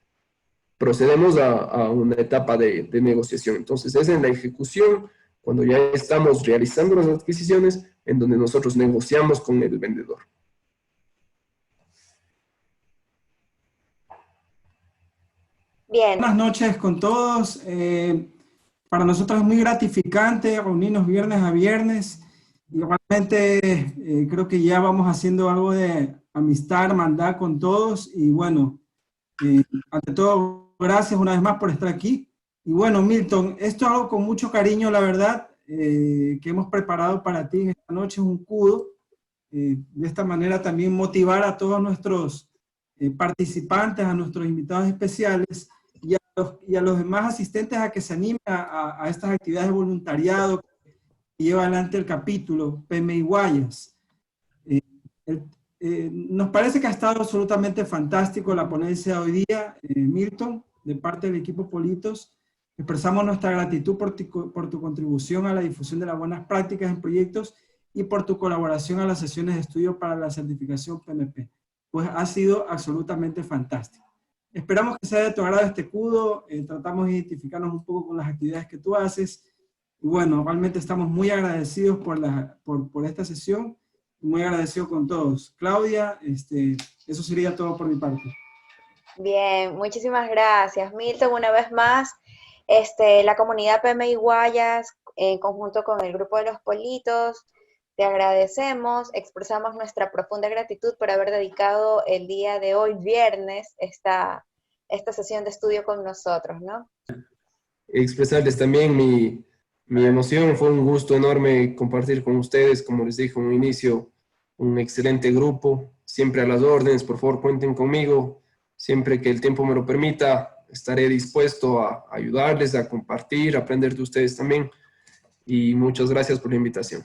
procedemos a una etapa de negociación. Entonces, es en la ejecución, cuando ya estamos realizando las adquisiciones, en donde nosotros negociamos con el vendedor. Bien. Buenas noches con todos. Para nosotros es muy gratificante reunirnos viernes a viernes. Igualmente creo que ya vamos haciendo algo de amistad, hermandad con todos. Y bueno, ante todo, gracias una vez más por estar aquí. Y bueno, Milton, esto es algo con mucho cariño, la verdad, que hemos preparado para ti en esta noche, es un CUDO. De esta manera también motivar a todos nuestros participantes, a nuestros invitados especiales y a los demás asistentes a que se animen a estas actividades de voluntariado que lleva adelante el capítulo PMI Guayas. Nos parece que ha estado absolutamente fantástico la ponencia de hoy día, Milton, de parte del equipo Politos. Expresamos nuestra gratitud por tu contribución a la difusión de las buenas prácticas en proyectos y por tu colaboración a las sesiones de estudio para la certificación PMP. Pues ha sido absolutamente fantástico. Esperamos que sea de tu agrado este CUDO, tratamos de identificarnos un poco con las actividades que tú haces, y bueno, realmente estamos muy agradecidos por esta sesión, muy agradecidos con todos. Claudia, eso sería todo por mi parte. Bien, muchísimas gracias, Milton, una vez más. La comunidad PMI Guayas, en conjunto con el grupo de los Politos, te agradecemos, expresamos nuestra profunda gratitud por haber dedicado el día de hoy, viernes, esta sesión de estudio con nosotros, ¿no? Expresarles también mi emoción, fue un gusto enorme compartir con ustedes, como les dije en un inicio, un excelente grupo, siempre a las órdenes, por favor cuenten conmigo, siempre que el tiempo me lo permita, estaré dispuesto a ayudarles, a compartir, a aprender de ustedes también, y muchas gracias por la invitación.